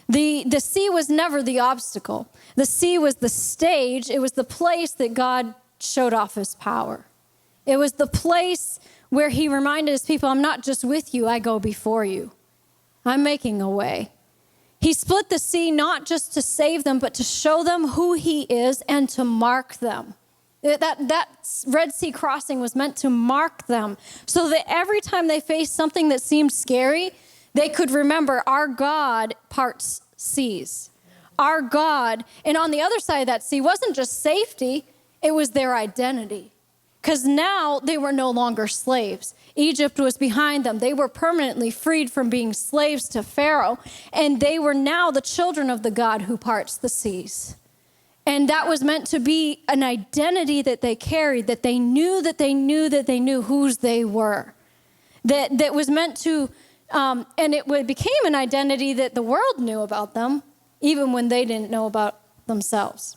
The sea was never the obstacle. The sea was the stage. It was the place that God showed off his power. It was the place where he reminded his people, I'm not just with you, I go before you. I'm making a way. He split the sea not just to save them, but to show them who he is and to mark them. That Red Sea crossing was meant to mark them so that every time they faced something that seemed scary, they could remember our God parts seas. Our God, and on the other side of that sea wasn't just safety, it was their identity. Because now they were no longer slaves. Egypt was behind them. They were permanently freed from being slaves to Pharaoh. And they were now the children of the God who parts the seas. And that was meant to be an identity that they carried, that they knew that they knew that they knew whose they were. That was meant to, and it became an identity that the world knew about them, even when they didn't know about themselves.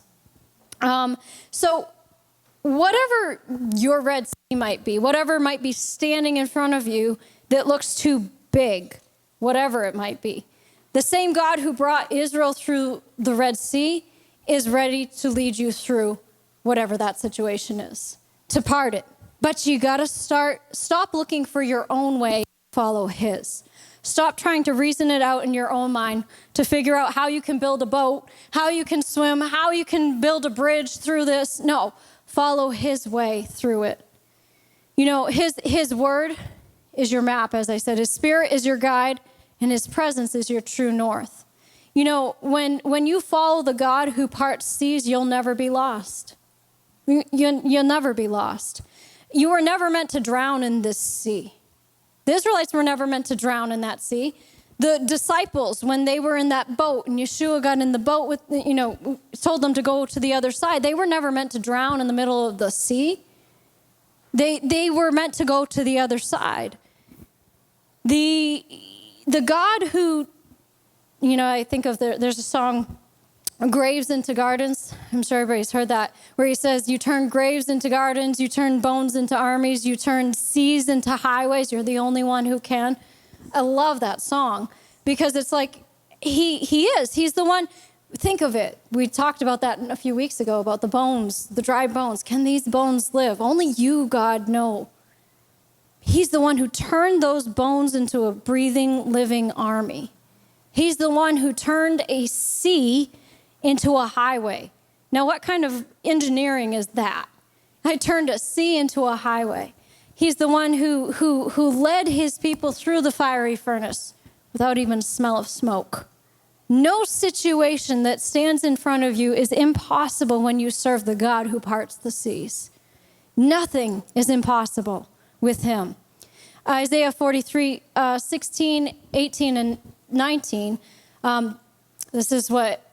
So whatever your Red Sea might be, whatever might be standing in front of you that looks too big, whatever it might be, the same God who brought Israel through the Red Sea is ready to lead you through whatever that situation is, to part it. But you got to stop looking for your own way, follow his. Stop trying to reason it out in your own mind to figure out how you can build a boat, how you can swim, how you can build a bridge through this. No, follow his way through it. You know, his word is your map, as I said. His spirit is your guide, and his presence is your true north. You know, when you follow the God who parts seas, you'll never be lost. You'll never be lost. You were never meant to drown in this sea. The Israelites were never meant to drown in that sea. The disciples, when they were in that boat and Yeshua got in the boat with, told them to go to the other side, they were never meant to drown in the middle of the sea. They were meant to go to the other side. The God who, I think of there's a song, Graves into Gardens. I'm sure everybody's heard that, where he says, you turn graves into gardens, you turn bones into armies, you turn seas into highways. You're the only one who can. I love that song because it's like he's the one. Think of it. We talked about that a few weeks ago about the bones, the dry bones. Can these bones live? Only you, God, know. He's the one who turned those bones into a breathing, living army. He's the one who turned a sea into a highway. Now, what kind of engineering is that? I turned a sea into a highway. He's the one who led his people through the fiery furnace without even a smell of smoke. No situation that stands in front of you is impossible when you serve the God who parts the seas. Nothing is impossible with him. Isaiah 43, 16, 18, and 19. This is what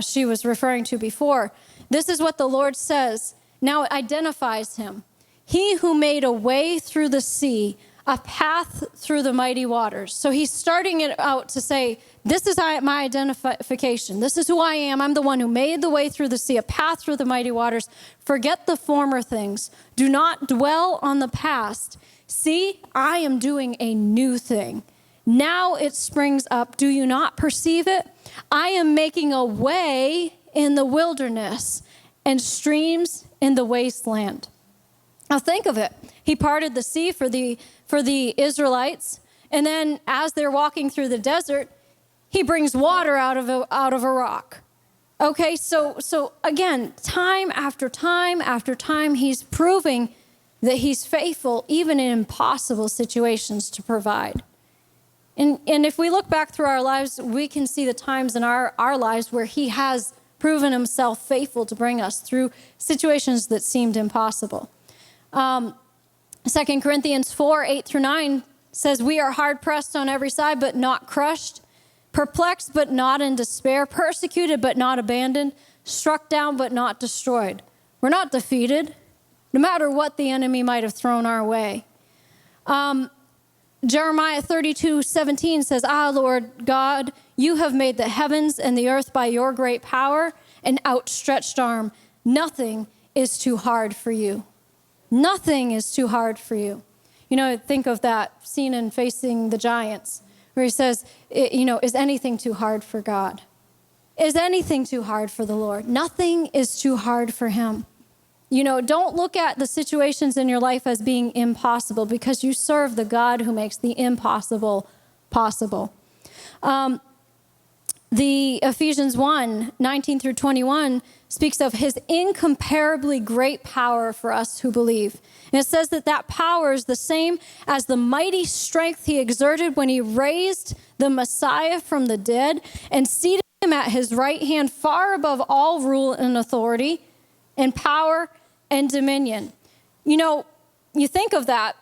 she was referring to before. This is what the Lord says. Now it identifies him. He who made a way through the sea, a path through the mighty waters. So he's starting it out to say, this is my identification. This is who I am. I'm the one who made the way through the sea, a path through the mighty waters. Forget the former things. Do not dwell on the past. See, I am doing a new thing. Now it springs up. Do you not perceive it? I am making a way in the wilderness and streams in the wasteland. Now think of it. He parted the sea for the Israelites, and then as they're walking through the desert, he brings water out of a rock. Okay, so again, time after time after time, he's proving that he's faithful even in impossible situations to provide. And if we look back through our lives, we can see the times in our lives where he has proven himself faithful to bring us through situations that seemed impossible. 2 Corinthians 4, 8 through 9 says, we are hard pressed on every side, but not crushed, perplexed, but not in despair, persecuted, but not abandoned, struck down, but not destroyed. We're not defeated, no matter what the enemy might have thrown our way. Jeremiah 32:17 says, Lord God, you have made the heavens and the earth by your great power an outstretched arm. Nothing is too hard for you. Nothing is too hard for you. You know, think of that scene in Facing the Giants, where he says, is anything too hard for God? Is anything too hard for the Lord? Nothing is too hard for him. You know, don't look at the situations in your life as being impossible, because you serve the God who makes the impossible possible. The Ephesians 1:19-21 speaks of his incomparably great power for us who believe. And it says that power is the same as the mighty strength he exerted when he raised the Messiah from the dead and seated him at his right hand, far above all rule and authority and power and dominion. You know, you think of that.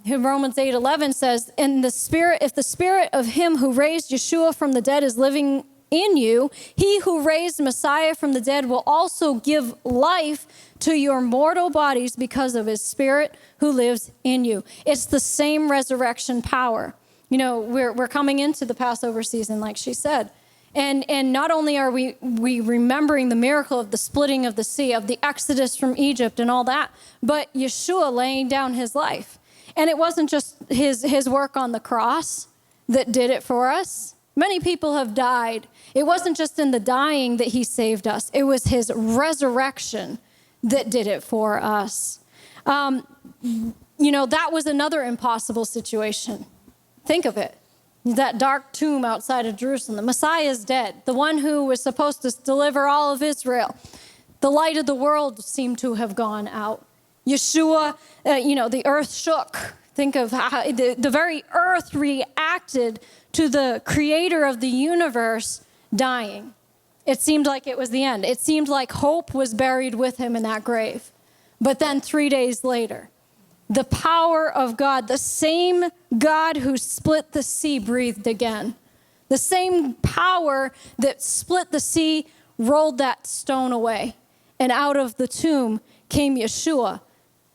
Romans 8:11 says, if the spirit of him who raised Yeshua from the dead is living in you, he who raised Messiah from the dead will also give life to your mortal bodies because of his spirit who lives in you. It's the same resurrection power. You know, we're coming into the Passover season, like she said. And not only are we remembering the miracle of the splitting of the sea, of the exodus from Egypt and all that, but Yeshua laying down his life. And it wasn't just his work on the cross that did it for us. Many people have died. It wasn't just in the dying that he saved us. It was his resurrection that did it for us. That was another impossible situation. Think of it. That dark tomb outside of Jerusalem. The Messiah is dead. The one who was supposed to deliver all of Israel. The light of the world seemed to have gone out. Yeshua, the earth shook. Think of how the very earth reacted to the creator of the universe dying. It seemed like it was the end. It seemed like hope was buried with him in that grave. But then 3 days later, the power of God, the same God who split the sea, breathed again. The same power that split the sea rolled that stone away. And out of the tomb came Yeshua,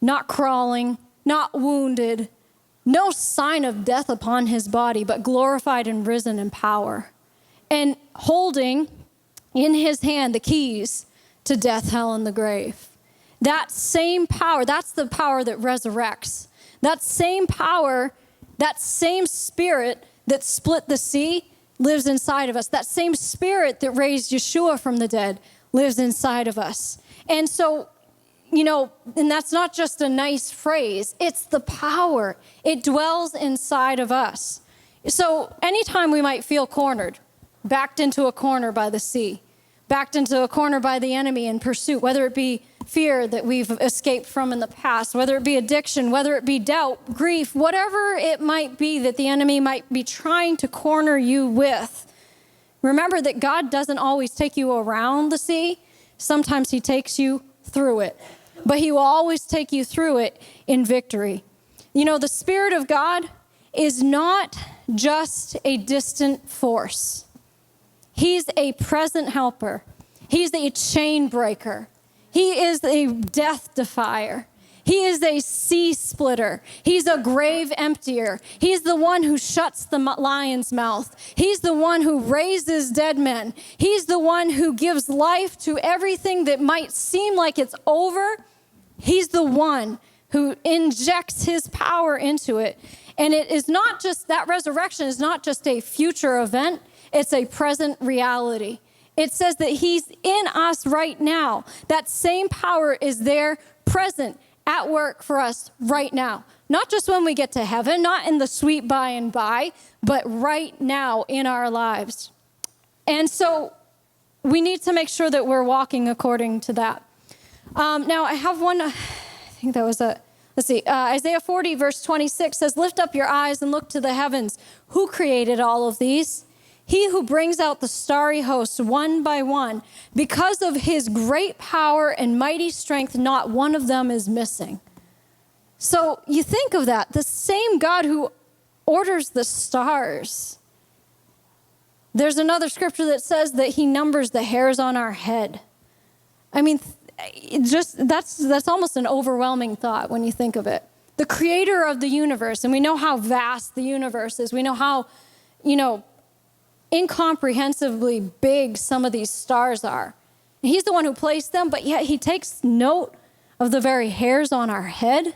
not crawling, not wounded, no sign of death upon his body, but glorified and risen in power. And holding in his hand the keys to death, hell, and the grave. That same power, that's the power that resurrects. That same power, that same spirit that split the sea lives inside of us. That same spirit that raised Yeshua from the dead lives inside of us. And so, and that's not just a nice phrase. It's the power. It dwells inside of us. So anytime we might feel cornered, backed into a corner by the sea, backed into a corner by the enemy in pursuit, whether it be fear that we've escaped from in the past, whether it be addiction, whether it be doubt, grief, whatever it might be that the enemy might be trying to corner you with, remember that God doesn't always take you around the sea. Sometimes he takes you through it, but he will always take you through it in victory. The Spirit of God is not just a distant force. He's a present helper. He's a chain breaker. He is a death defier. He is a sea splitter. He's a grave emptier. He's the one who shuts the lion's mouth. He's the one who raises dead men. He's the one who gives life to everything that might seem like it's over. He's the one who injects his power into it. And it is not just, that resurrection is not just a future event. It's a present reality. It says that he's in us right now. That same power is there, present, at work for us right now. Not just when we get to heaven, not in the sweet by and by, but right now in our lives. And so we need to make sure that we're walking according to that. Now I have one, I think that was Isaiah 40 verse 26 says, "Lift up your eyes and look to the heavens. Who created all of these? He who brings out the starry hosts one by one. Because of his great power and mighty strength, not one of them is missing." So you think of that, the same God who orders the stars. There's another scripture that says that he numbers the hairs on our head. I mean, that's almost an overwhelming thought when you think of it. The creator of the universe, and we know how vast the universe is. We know how, incomprehensibly big some of these stars are. He's the one who placed them, but yet he takes note of the very hairs on our head.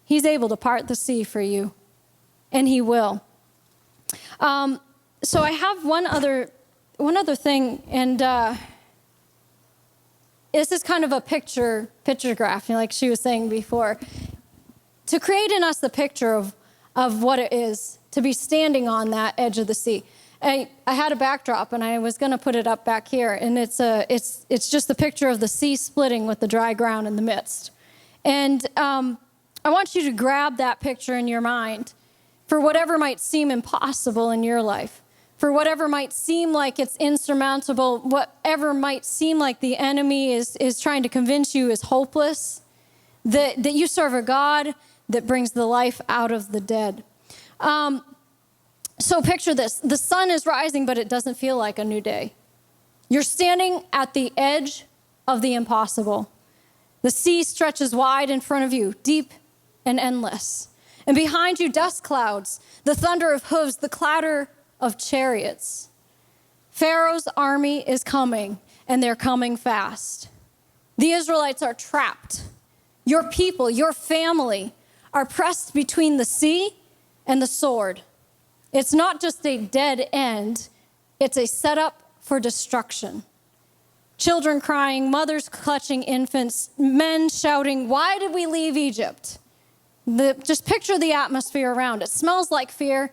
He's able to part the sea for you, and he will. So I have one other thing, and this is kind of a picture graph, like she was saying before, to create in us the picture of what it is to be standing on that edge of the sea. I had a backdrop, and I was going to put it up back here, and it's just the picture of the sea splitting with the dry ground in the midst. And I want you to grab that picture in your mind for whatever might seem impossible in your life, for whatever might seem like it's insurmountable, whatever might seem like the enemy is trying to convince you is hopeless, that you serve a God that brings the life out of the dead. So picture this. The sun is rising, but it doesn't feel like a new day. You're standing at the edge of the impossible. The sea stretches wide in front of you, deep and endless. And behind you, dust clouds, the thunder of hooves, the clatter of chariots. Pharaoh's army is coming, and they're coming fast. The Israelites are trapped. Your people, your family, are pressed between the sea and the sword. It's not just a dead end, it's a setup for destruction. Children crying, mothers clutching infants, men shouting, "Why did we leave Egypt?" Just picture the atmosphere around. It smells like fear.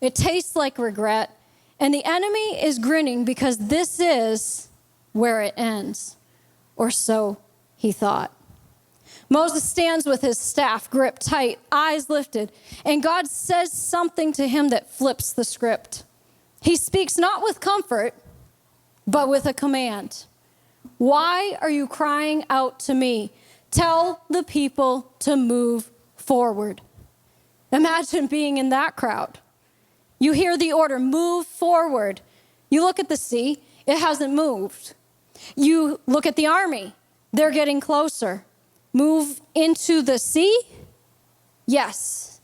It tastes like regret. And the enemy is grinning because this is where it ends. Or so he thought. Moses stands with his staff gripped tight, eyes lifted, and God says something to him that flips the script. He speaks not with comfort, but with a command. Why are you crying out to me? Tell the people to move forward. Imagine being in that crowd. You hear the order, move forward. You look at the sea, it hasn't moved. You look at the army, they're getting closer. Move into the sea? Yes,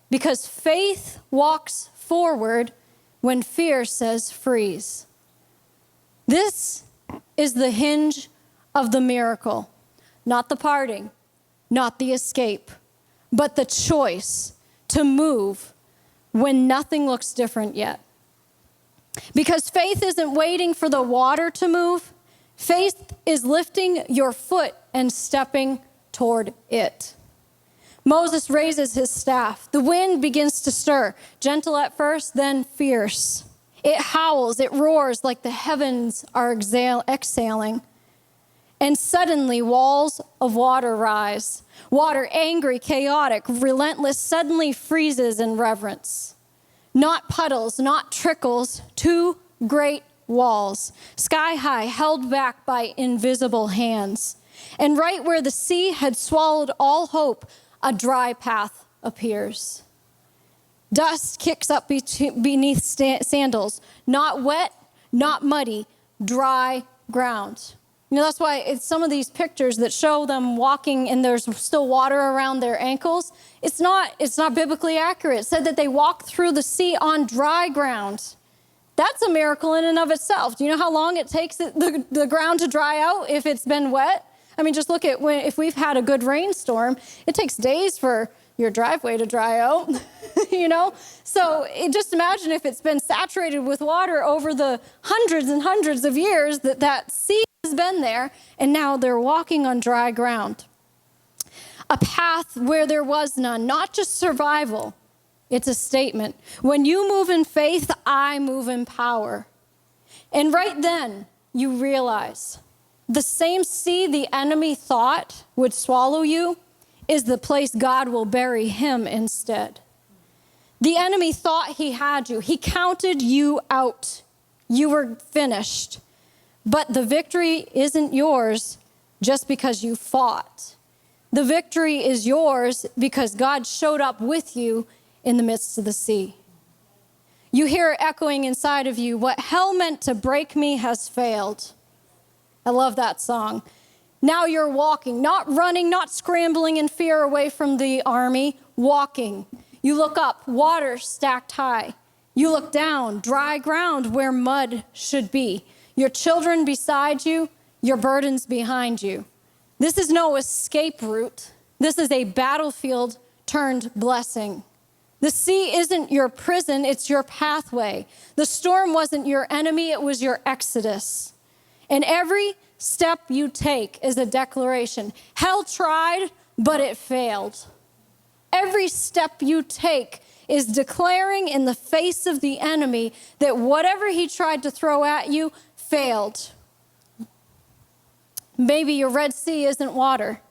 because faith walks forward when fear says freeze. This is the hinge of the miracle, not the parting, not the escape, but the choice to move when nothing looks different yet. Because faith isn't waiting for the water to move. Faith is lifting your foot and stepping toward it. Moses raises his staff. The wind begins to stir, gentle at first, then fierce. It howls, it roars like the heavens are exhaling. And suddenly walls of water rise. Water, angry, chaotic, relentless, suddenly freezes in reverence. Not puddles, not trickles, two great walls, sky high, held back by invisible hands. And right where the sea had swallowed all hope, a dry path appears. Dust kicks up beneath sandals, not wet, not muddy, dry ground. That's why it's some of these pictures that show them walking and there's still water around their ankles. It's not biblically accurate. It said that they walked through the sea on dry ground. That's a miracle in and of itself. Do you know how long it takes the ground to dry out if it's been wet? I mean, just look at if we've had a good rainstorm, it takes days for your driveway to dry out, So just imagine if it's been saturated with water over the hundreds and hundreds of years that sea has been there, and now they're walking on dry ground. A path where there was none, not just survival. It's a statement. When you move in faith, I move in power. And right then, you realize the same sea the enemy thought would swallow you is the place God will bury him instead. The enemy thought he had you. He counted you out. You were finished. But the victory isn't yours just because you fought. The victory is yours because God showed up with you in the midst of the sea. You hear echoing inside of you, what hell meant to break me has failed. I love that song. Now you're walking, not running, not scrambling in fear away from the army, walking. You look up, water stacked high. You look down, dry ground where mud should be. Your children beside you, your burdens behind you. This is no escape route. This is a battlefield turned blessing. The sea isn't your prison, it's your pathway. The storm wasn't your enemy, it was your exodus. And every step you take is a declaration. Hell tried, but it failed. Every step you take is declaring in the face of the enemy that whatever he tried to throw at you failed. Maybe your Red Sea isn't water.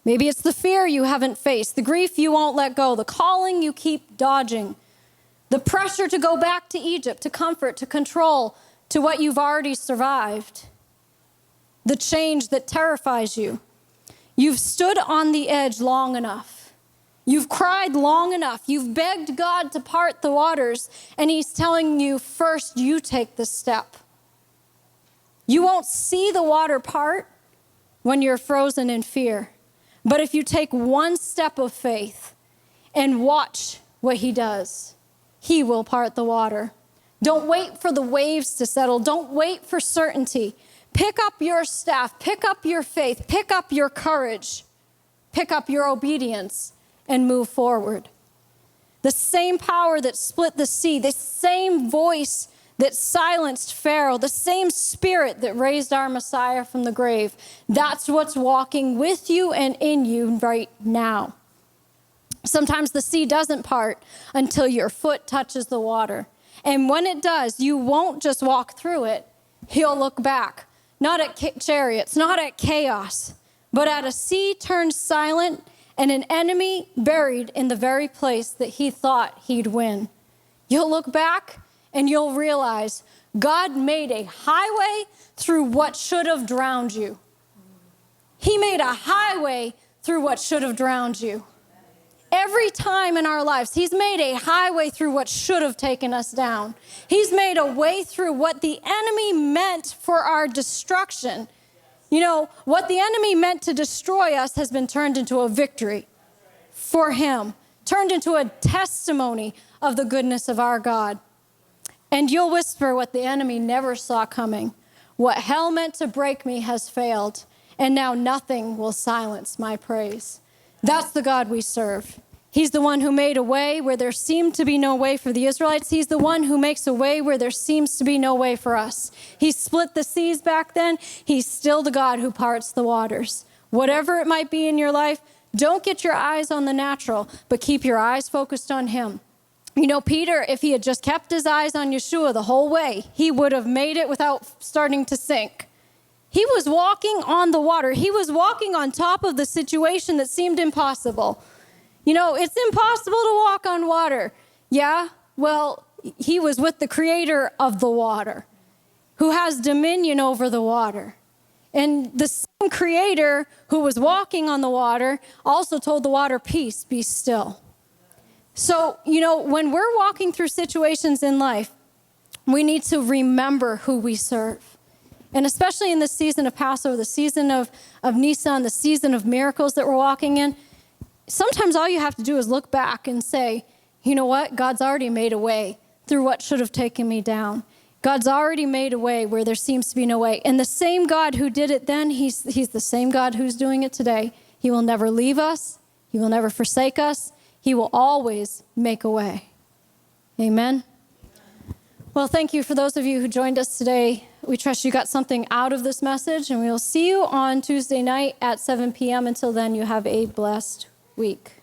Maybe it's the fear you haven't faced, the grief you won't let go, the calling you keep dodging, the pressure to go back to Egypt, to comfort, to control, to what you've already survived, the change that terrifies you. You've stood on the edge long enough. You've cried long enough. You've begged God to part the waters, and he's telling you, first, you take the step. You won't see the water part when you're frozen in fear. But if you take one step of faith and watch what he does, he will part the water. Don't wait for the waves to settle. Don't wait for certainty. Pick up your staff, pick up your faith, pick up your courage, pick up your obedience, and move forward. The same power that split the sea, the same voice that silenced Pharaoh, the same spirit that raised our Messiah from the grave, that's what's walking with you and in you right now. Sometimes the sea doesn't part until your foot touches the water. And when it does, you won't just walk through it. You'll look back, not at chariots, not at chaos, but at a sea turned silent and an enemy buried in the very place that he thought he'd win. You'll look back and you'll realize God made a highway through what should have drowned you. He made a highway through what should have drowned you. Every time in our lives, he's made a highway through what should have taken us down. He's made a way through what the enemy meant for our destruction. You know, what the enemy meant to destroy us has been turned into a victory for him, turned into a testimony of the goodness of our God. And you'll whisper what the enemy never saw coming. What hell meant to break me has failed, and now nothing will silence my praise. That's the God we serve. He's the one who made a way where there seemed to be no way for the Israelites. He's the one who makes a way where there seems to be no way for us. He split the seas back then. He's still the God who parts the waters. Whatever it might be in your life, don't get your eyes on the natural, but keep your eyes focused on him. You know, Peter, if he had just kept his eyes on Yeshua the whole way, he would have made it without starting to sink. He was walking on the water. He was walking on top of the situation that seemed impossible. You know, it's impossible to walk on water. Yeah, well, he was with the creator of the water, who has dominion over the water. And the same creator who was walking on the water also told the water, peace, be still. So, you know, when we're walking through situations in life, we need to remember who we serve. And especially in the season of Passover, the season of Nisan, the season of miracles that we're walking in, sometimes all you have to do is look back and say, you know what? God's already made a way through what should have taken me down. God's already made a way where there seems to be no way. And the same God who did it then, he's the same God who's doing it today. He will never leave us. He will never forsake us. He will always make a way. Amen. Well, thank you for those of you who joined us today. We trust you got something out of this message, and we will see you on Tuesday night at 7 p.m. Until then, you have a blessed week.